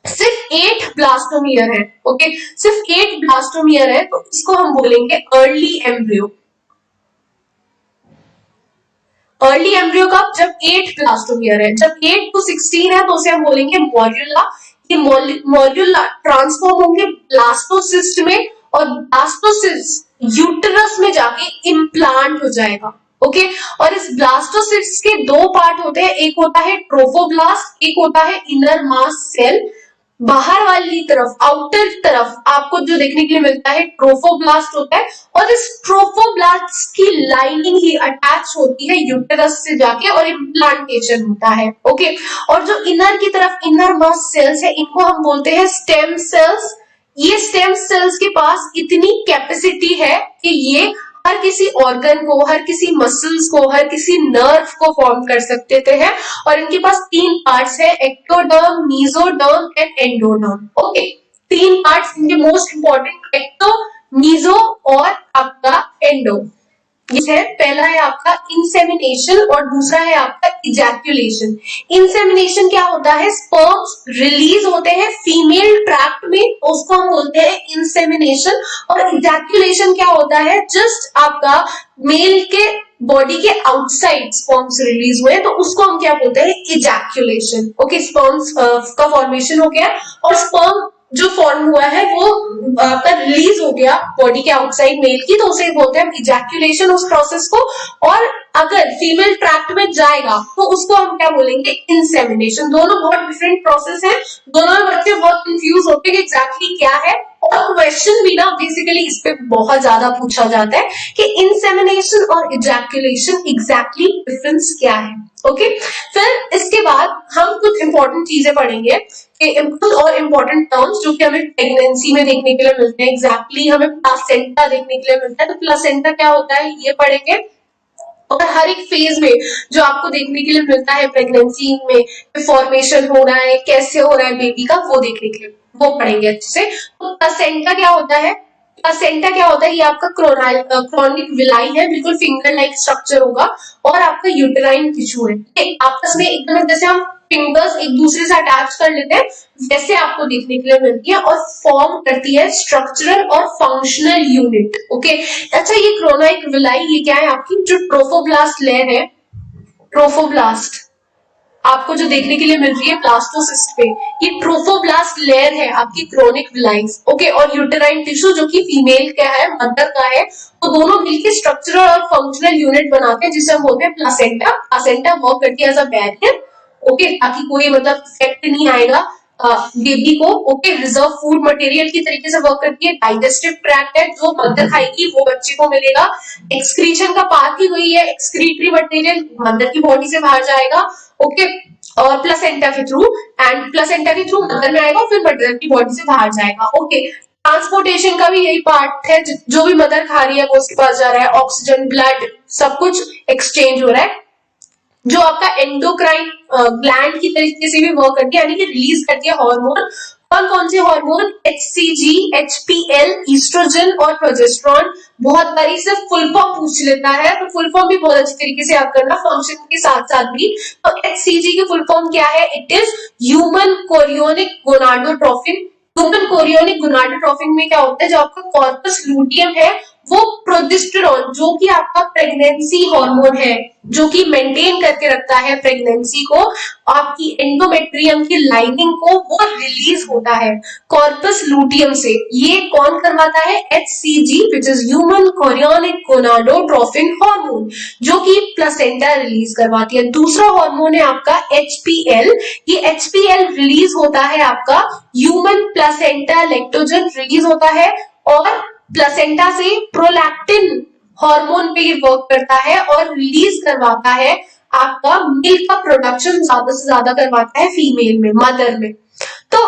सिर्फ 8 ब्लास्टोमियर है, ओके, सिर्फ 8 ब्लास्टोमियर है, तो इसको हम बोलेंगे अर्ली एम्ब्रियो। अर्ली एम्ब्रियो का जब 8 ब्लास्टोमियर है, जब 8 to 16 है तो उसे हम बोलेंगे मॉड्यूला। ये मॉड्यूला ट्रांसफॉर्म होंगे ब्लास्टोसिस्ट में और ब्लास्टोसिस्ट यूटेरस में जाके इम्प्लांट हो जाएगा। ओके, और इस ब्लास्टोसिस्ट के 2 पार्ट होते हैं, एक होता है ट्रोफोब्लास्ट, एक होता है इनर मास सेल। बाहर वाली तरफ, आउटर तरफ आपको जो देखने के लिए मिलता है ट्रोफोब्लास्ट होता है और इस ट्रोफोब्लास्ट की लाइनिंग ही अटैच होती है यूटेरस से जाके और इम्प्लांटेशन होता है। ओके, और जो इनर की तरफ इनर मास सेल्स है इनको हम बोलते हैं स्टेम सेल्स। ये स्टेम सेल्स के पास इतनी कैपेसिटी है कि ये हर किसी ऑर्गन को, हर किसी मसल्स को, हर किसी नर्व को फॉर्म कर सकते थे और इनके पास 3 पार्ट्स है, ectoderm, mesoderm and endoderm. Okay, 3 parts इनके मोस्ट इंपॉर्टेंट, एक्टो, मीजो और आपका एंडो। ये है, पहला है आपका इंसेमिनेशन और दूसरा है आपका इजैक्यूलेशन। इंसेमिनेशन क्या होता है? स्पर्म्स रिलीज होते हैं फीमेल ट्रैक्ट में, उसको हम बोलते हैं इंसेमिनेशन। और इजैक्यूलेशन क्या होता है? जस्ट आपका मेल के बॉडी के आउटसाइड स्पर्म्स रिलीज हुए तो उसको हम क्या बोलते हैं? इजैक्यूलेशन। ओके, स्पर्म्स का फॉर्मेशन हो गया और स्पर्म जो फॉर्म हुआ है वो आपका रिलीज हो गया बॉडी के आउटसाइड मेल की, तो उसे बोलते हैं इजैक्यूलेशन उस प्रोसेस को। और अगर फीमेल ट्रैक्ट में जाएगा तो उसको हम क्या बोलेंगे, इंसेमिनेशन। दोनों बहुत डिफरेंट प्रोसेस है, दोनों में बच्चे बहुत कंफ्यूज होते हैं कि एग्जैक्टली क्या है। और क्वेश्चन भी ना बेसिकली इस पे बहुत ज्यादा पूछा जाता है कि इंसेमिनेशन और इजैक्यूलेशन एग्जैक्टली डिफरेंस क्या है। ओके, फिर इसके बाद हम कुछ इंपॉर्टेंट चीजें पढ़ेंगे कि कुछ और इंपॉर्टेंट टर्म्स जो कि हमें प्रेगनेंसी में देखने के लिए मिलते हैं। एग्जैक्टली हमें प्लासेंटा देखने के लिए मिलता है, तो प्लासेंटा क्या होता है ये पढ़ेंगे। और हर एक फेज में जो आपको देखने के लिए मिलता है प्रेगनेंसी में, फॉर्मेशन हो रहा है, कैसे हो रहा है बेबी का, वो देखने के लिए वो पढ़ेंगे अच्छे से। तो प्लासेंटा क्या होता है, प्लासेंटा क्या होता है, ये आपका क्रॉनिक विलाई है, बिल्कुल फिंगर लाइक स्ट्रक्चर होगा और आपका यूटेराइन टिश्यू है। आपस में एकदम जैसे हम फिंगर्स एक दूसरे से अटैच कर लेते हैं वैसे आपको देखने के लिए मिलती है और फॉर्म करती है स्ट्रक्चरल और फंक्शनल यूनिट। ओके, अच्छा ये क्रोनाइक विलाई ये क्या है, आपकी जो ट्रोफोब्लास्ट लेयर है, ट्रोफोब्लास्ट आपको जो देखने के लिए मिल रही है ब्लास्टोसिस्ट पे, ये ट्रोफोब्लास्ट लेयर है आपकी क्रोनिक विलाइज। ओके, और यूटेराइन टिश्यू जो कि फीमेल का है, मदर का है, वो दोनों मिलकर स्ट्रक्चरल और फंक्शनल यूनिट बनाते हैं जिसे हम बोलते हैं प्लासेंटा। प्लासेंटा वर्क करती है एज अ बैरियर, ओके, ताकि कोई मतलब इफेक्ट नहीं आएगा बेबी को। ओके, रिजर्व फूड मटेरियल की तरीके से वर्क करती है। डाइजेस्टिव ट्रैक्ट है, जो मदर खाएगी वो बच्चे को मिलेगा। एक्सक्रीशन का पाथ ही वही है, एक्सक्रीटरी मटेरियल मदर की बॉडी से बाहर जाएगा। ओके, और प्लेसेंटा के थ्रू, एंड प्लेसेंटा के थ्रू मदर में आएगा, फिर मदर की बॉडी से बाहर जाएगा। ओके, ट्रांसपोर्टेशन का भी यही पार्ट है, जो भी मदर खा रही है वो उसके पास जा रहा है, ऑक्सीजन, ब्लड, सब कुछ एक्सचेंज हो रहा है। जो आपका एंडोक्राइन ग्लैंड की तरीके से भी वर्क करती है, यानी कि रिलीज करती है हार्मोन। कौन कौन से हार्मोन, HCG, HPL, ईस्ट्रोजन और प्रोजेस्टेरॉन। बहुत बारी से फुल फॉर्म पूछ लेता है, तो फुल फॉर्म भी बहुत अच्छी तरीके से याद करना फंक्शन के साथ साथ भी। तो HCG की फुल फॉर्म क्या है, it is human chorionic gonadotrophin. Human chorionic gonadotrophin में क्या होता है, जो आपका कॉर्पस लूटियम है वो प्रोजेस्टेरॉन जो कि आपका प्रेगनेंसी हार्मोन है, जो कि मेंटेन करके रखता है प्रेगनेंसी को, आपकी एंडोमेट्रियम की लाइनिंग को, वो रिलीज होता है कॉर्पस लूटियम से। ये कौन करवाता है, HCG which is human chorionic gonadotrophin hormone, जो कि प्लेसेंटा रिलीज करवाती है। दूसरा हार्मोन है आपका HPL। ये HPL रिलीज होता है आपका ह्यूमन प्लेसेंटा लैक्टोजन रिलीज होता है, और प्लेसेंटा से प्रोलैक्टिन हार्मोन पे ये वर्क करता है और रिलीज करवाता है आपका मिल्क का प्रोडक्शन, ज्यादा से ज्यादा करवाता है फीमेल में, मदर में। तो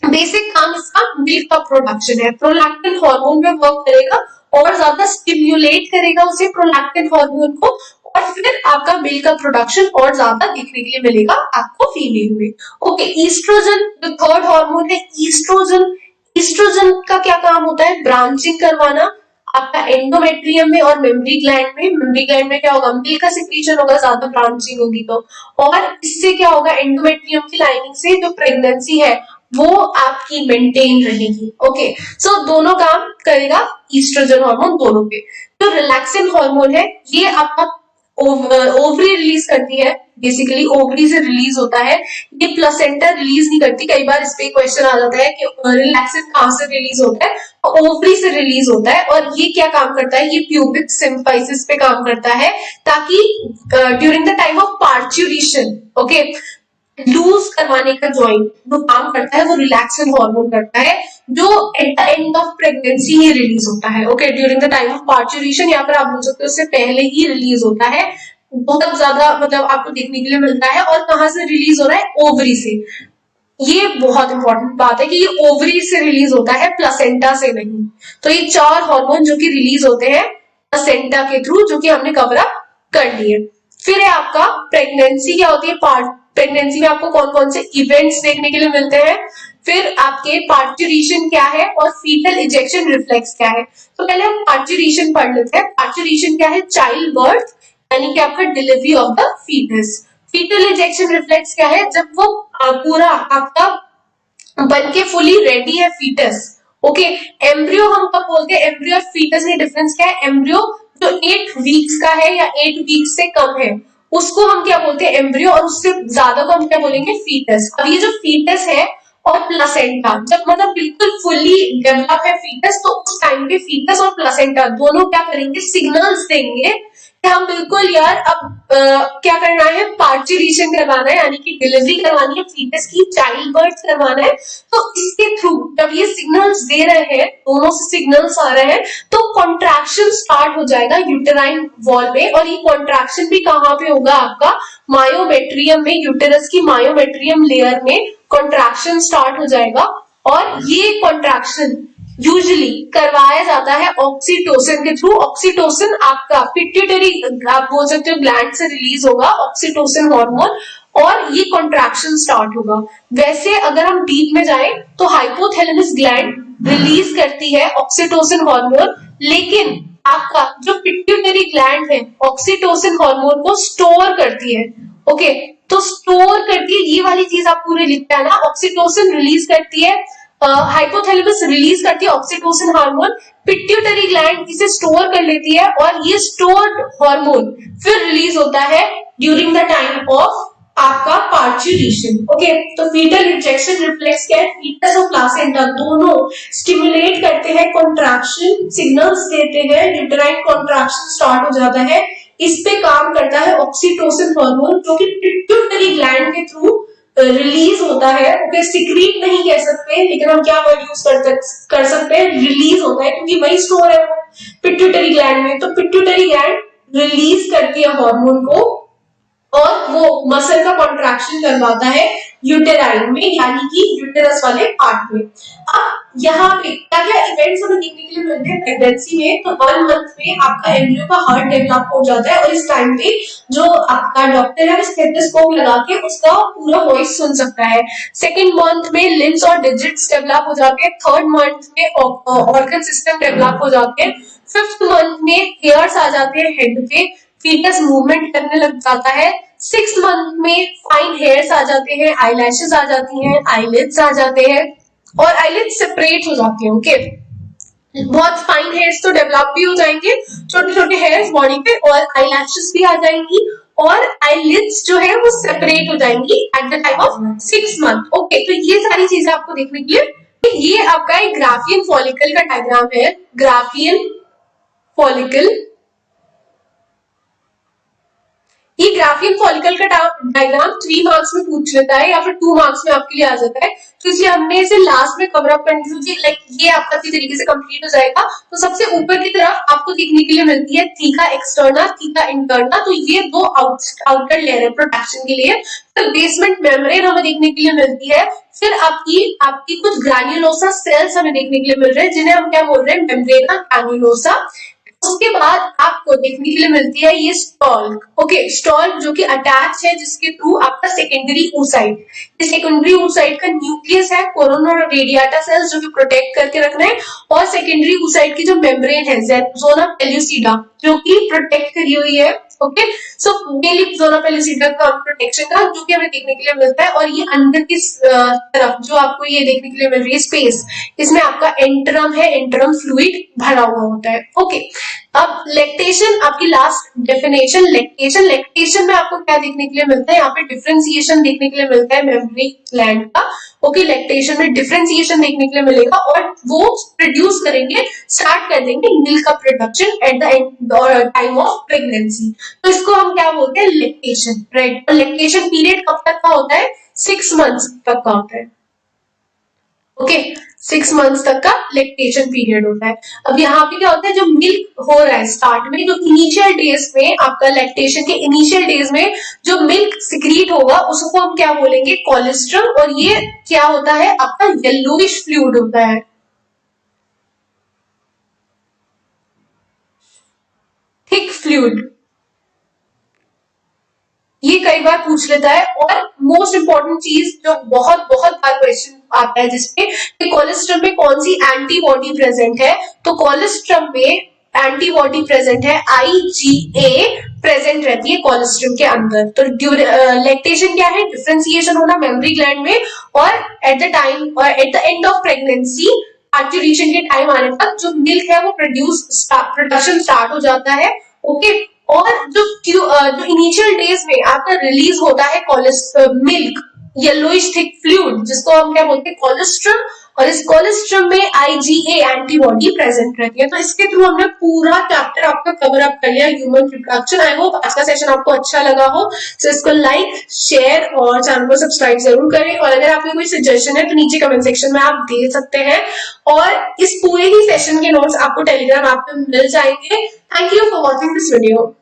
बेसिक काम इसका मिल्क का प्रोडक्शन है। प्रोलैक्टिन हार्मोन पे वर्क करेगा और ज्यादा स्टिम्युलेट करेगा उसे प्रोलैक्टिन हार्मोन को, और फिर आपका मिल्क का प्रोडक्शन और ज्यादा देखने के लिए मिलेगा आपको फीमेल में। ओके, ईस्ट्रोजन जो थर्ड हार्मोन है, ईस्ट्रोजन। ईस्ट्रोजन का क्या काम होता है, ब्रांचिंग करवाना आपका एंडोमेट्रियम में और मेमरी ग्लैंड में। मेमरी ग्लैंड में क्या होगा, मिल्क का सिक्रीशन होगा, ज्यादा ब्रांचिंग होगी तो, और इससे क्या होगा, एंडोमेट्रियम की लाइनिंग से जो प्रेगनेंसी है वो आपकी मेंटेन रहेगी। ओके, सो दोनों काम करेगा ईस्ट्रोजन हार्मोन दोनों पे। जो रिलैक्सिन हार्मोन है ये आपका ओवरी रिलीज करती है, बेसिकली ओवरी से रिलीज होता है, ये प्लेसेंटा रिलीज नहीं करती। कई बार इस पे क्वेश्चन आ जाता है कि रिलैक्सिन कहां से रिलीज होता है, ओवरी से रिलीज होता है। और ये क्या काम करता है, ये प्यूबिक सिम्फाइसिस पे काम करता है, ताकि during the time of parturition, okay, loose करवाने का जॉइंट जो काम करता है वो रिलैक्सिन हार्मोन करता है, जो at the end of pregnancy he release होता है। Okay, during the time of parturition, या फिर आप बोल सकते हो उससे पहले ही रिलीज होता है। बहुत ज्यादा मतलब आपको देखने के लिए मिलता है। और कहां से रिलीज हो रहा है, ओवरी से। ये बहुत इंपॉर्टेंट बात है कि ये ओवरी से रिलीज होता है, प्लेसेंटा से नहीं। तो ये चार हार्मोन जो कि रिलीज होते हैं प्लेसेंटा के थ्रू, जो कि हमने कवर अप कर लिए। फिर है आपका प्रेगनेंसी क्या होती है, प्रेगनेंसी में आपको कौन कौन से इवेंट्स देखने के लिए मिलते हैं, फिर आपके पार्चुरेशन क्या है और फीटल इजेक्शन रिफ्लेक्स क्या है। तो पहले हम पार्चुरेशन पढ़ लेते हैं। पार्चुरेशन क्या है, चाइल्ड बर्थ, यानी कि आपका delivery of the foetus. Foetal ejection reflex क्या है, जब वो पूरा आपका बन के फुली रेडी है फीटस। ओके, एम्ब्रियो हम कब बोलते हैं, एम्ब्रियो और फीटस में डिफरेंस क्या है, एम्ब्रियो जो 8 वीक्स का है या 8 वीक्स से कम है उसको हम क्या बोलते हैं, एम्ब्रियो, और उससे ज्यादा को हम क्या बोलेंगे, फीटस। अब ये जो फीटस है और प्लासेंटा, जब मतलब बिल्कुल फुली डेवलप है फीटस, तो उस टाइम पे फीटस और प्लासेंटा दोनों क्या करेंगे, सिग्नल्स देंगे कि हम बिल्कुल यार अब क्या करना है, पार्चुरेशन करवाना है, यानी कि डिलीवरी करवानी है फीटस की, चाइल्ड बर्थ करवाना है। तो इसके थ्रू जब ये सिग्नल्स दे रहे हैं, दोनों से सिग्नल्स आ रहे हैं, तो कॉन्ट्रैक्शन स्टार्ट हो जाएगा यूटेराइन वॉल में। और ये कॉन्ट्रैक्शन भी कहाँ पे होगा, आपका मायोमेट्रियम में, यूटेरस की मायोमेट्रियम लेयर में कॉन्ट्रैक्शन स्टार्ट हो जाएगा। और ये कॉन्ट्रैक्शन यूजुअली करवाया जाता है ऑक्सीटोसिन के थ्रू। ऑक्सीटोसिन आपका पिट्यूटरी, आप बोल सकते हो, ग्लैंड से रिलीज होगा ऑक्सीटोसिन हार्मोन, और ये कॉन्ट्रैक्शन स्टार्ट होगा। वैसे अगर हम डीप में जाएं तो हाइपोथैलेमस ग्लैंड रिलीज करती है ऑक्सीटोसिन हार्मोन, लेकिन आपका जो पिट्यूटरी ग्लैंड है ऑक्सीटोसिन हार्मोन को स्टोर करती है। ओके, तो स्टोर करके ये वाली चीज आप पूरे लिखते हैं ना, ऑक्सीटोसिन रिलीज करती है, हाइपोथैलेमस रिलीज करती है ऑक्सीटोसिन हार्मोन, पिट्यूटरी ग्लैंड इसे स्टोर कर लेती है, और ये स्टोर्ड हार्मोन फिर रिलीज होता है ड्यूरिंग द टाइम ऑफ आपका पार्चुरेशन। ओके, तो फीटल रिजेक्शन रिफ्लेक्स क्या है, फीटस और प्लासेंटा दोनों स्टिमुलेट करते हैं कॉन्ट्रैक्शन, सिग्नल्स देते हैं, यूटेराइन कॉन्ट्रैक्शन स्टार्ट हो जाता है। इस पे काम करता है ऑक्सीटोसिन हार्मोन, जो कि पिट्यूटरी ग्लैंड के थ्रू रिलीज होता है। ओके, सिक्रीट नहीं कह सकते, लेकिन हम क्या वर्ड यूज कर सकते हैं, रिलीज होता है, क्योंकि वही स्टोर है पिट्यूटरी ग्लैंड में। तो पिट्यूटरी ग्लैंड रिलीज करती है हार्मोन को, और वो मसल का कॉन्ट्रैक्शन करवाता है यूटेराइन में, यानी कि यूटेरस वाले पार्ट में। अब यहाँ पे क्या क्या इवेंट्स हमें देखने के लिए मिलते हैं प्रेगनेंसी में, तो 1 मंथ में आपका एम्ब्रियो का हार्ट डेवलप हो जाता है, और इस टाइम पे जो आपका डॉक्टर है स्टेथोस्कोप लगा के उसका पूरा वॉइस सुन सकता है। 2nd मंथ में लिम्स और डिजिट्स डेवलप हो जाते हैं। 3rd मंथ में ऑर्गन सिस्टम डेवलप हो जाते हैं। 5th मंथ में हेयर्स आ जाते हैं हेड पे, फीटस मूवमेंट करने लग जाता है। 6th मंथ में फाइन हेयर्स आ जाते हैं, आईलैशेस आ जाती हैं, आईलिड्स आ जाते हैं, और आईलिड्स सेपरेट हो जाते हैं। ओके, बहुत फाइन हेयर्स तो डेवलप भी हो जाएंगे, छोटे छोटे हेयर्स बॉडी पे, और आईलैशेस भी आ जाएंगी, और आईलिड्स जो है वो सेपरेट हो जाएंगी eight the time of 6 month. Okay, तो ये सारी चीजें आपको देखने के लिए, ये आपका एक ग्राफियन फॉलिकल का डायग्राम है, ग्राफियन फॉलिकल। ये ग्राफियन फॉलिकल का डायग्राम 3 मार्क्स में पूछ लेता है, या फिर 2 मार्क्स में आपके लिए आ जाता है, तो इसलिए हमने इसे लास्ट में कवर अप करनी थी। लाइक ये आपका अच्छी तरीके से कंप्लीट हो जाएगा। तो सबसे ऊपर की तरफ आपको देखने के लिए मिलती है थीका एक्सटर्ना, थीका इंटरना, तो ये दो आउटर लेयर है प्रोटेक्शन के लिए। तो बेसमेंट मेम्ब्रेन हमें देखने के लिए मिलती है। फिर आपकी कुछ ग्रैन्युलोसा सेल्स हमें देखने के लिए मिल रहे हैं, जिन्हें हम क्या बोल रहे हैं, मेम्ब्रेना ग्रैन्युलोसा। उसके बाद आपको देखने के लिए मिलती है ये स्टॉल्क। ओके, स्टॉल्क जो कि अटैच है, जिसके थ्रू आपका सेकेंडरी oocyte, ये सेकेंडरी oocyte का न्यूक्लियस है, कोरोना और रेडिएटा सेल्स जो कि प्रोटेक्ट करके रख रहे हैं, और सेकेंडरी oocyte की जो मेम्ब्रेन है जोना पेल्यूसिडा, जो कि प्रोटेक्ट करी हुई है। ओके, सो मेनली जोना पेल्यूसिडा का प्रोटेक्शन का जो कि हमें देखने के लिए मिलता है। और ये अंदर की तरफ जो आपको ये देखने के लिए मिल रही है स्पेस, इसमें आपका एंटरम है, एंटरम फ्लूइड भरा हुआ होता है। ओके, अब लैक्टेशन, आपकी लास्ट डेफिनेशन लैक्टेशन में आपको क्या देखने के लिए मिलता है, यहाँ पे डिफरेंशिएशन देखने के लिए मिलता है मेमोरी ग्लैंड का। ओके, लैक्टेशन में डिफरेंशिएशन देखने के लिए मिलेगा, और वो प्रोड्यूस करेंगे, स्टार्ट कर देंगे मिल्क का production at the end time of pregnancy. तो इसको हम क्या बोलते हैं, लैक्टेशन, राइट। और लैक्टेशन पीरियड कब तक का होता है, 6 मंथ्स तक का होता है। ओके, 6 मंथ्स तक का लैक्टेशन पीरियड होता है। अब यहाँ पे क्या होता है, जो मिल्क हो रहा है स्टार्ट में, जो इनिशियल डेज में आपका लैक्टेशन के इनिशियल डेज में जो मिल्क सिक्रीट होगा, उसको हम क्या बोलेंगे, कोलेस्ट्रम। और ये क्या होता है, आपका येलोइश फ्लूइड होता है, थिक फ्लूइड। ये कई बार पूछ लेता है। और मोस्ट इंपॉर्टेंट चीज जो बहुत बहुत बार क्वेश्चन आता है जिसपे, कि कोलेस्ट्रम में कौन सी एंटीबॉडी प्रेजेंट है, तो कोलेस्ट्रम में एंटीबॉडी प्रेजेंट है, IgA प्रेजेंट रहती है कोलेस्ट्रम के अंदर। तो लैक्टेशन क्या है, डिफरेंशिएशन होना मेमोरी ग्लैंड में, और एट द टाइम और at the end of pregnancy, parturition के टाइम आने तक जो मिल्क है वो प्रोडक्शन स्टार्ट हो जाता है। ओके, और जो इनिशियल डेज में आपका रिलीज होता है मिल्क, येलोइश थिक फ्लूइड जिसको हम क्या बोलते हैं, कोलेस्ट्रम, और इस कोलेस्ट्रम में आईजीए एंटीबॉडी प्रेजेंट रहती है। तो इसके थ्रू हमने पूरा चैप्टर आपका कवर अप कर लिया ह्यूमन रिप्रोडक्शन। आई होप आज का सेशन आपको अच्छा लगा हो। तो इसको लाइक, शेयर और चैनल को सब्सक्राइब जरूर करें, और अगर आपकी कोई सजेशन है तो नीचे कमेंट सेक्शन में आप दे सकते हैं, और इस पूरे ही सेशन के नोट्स आपको टेलीग्राम ऐप पे मिल जाएंगे। Thank you for watching this video.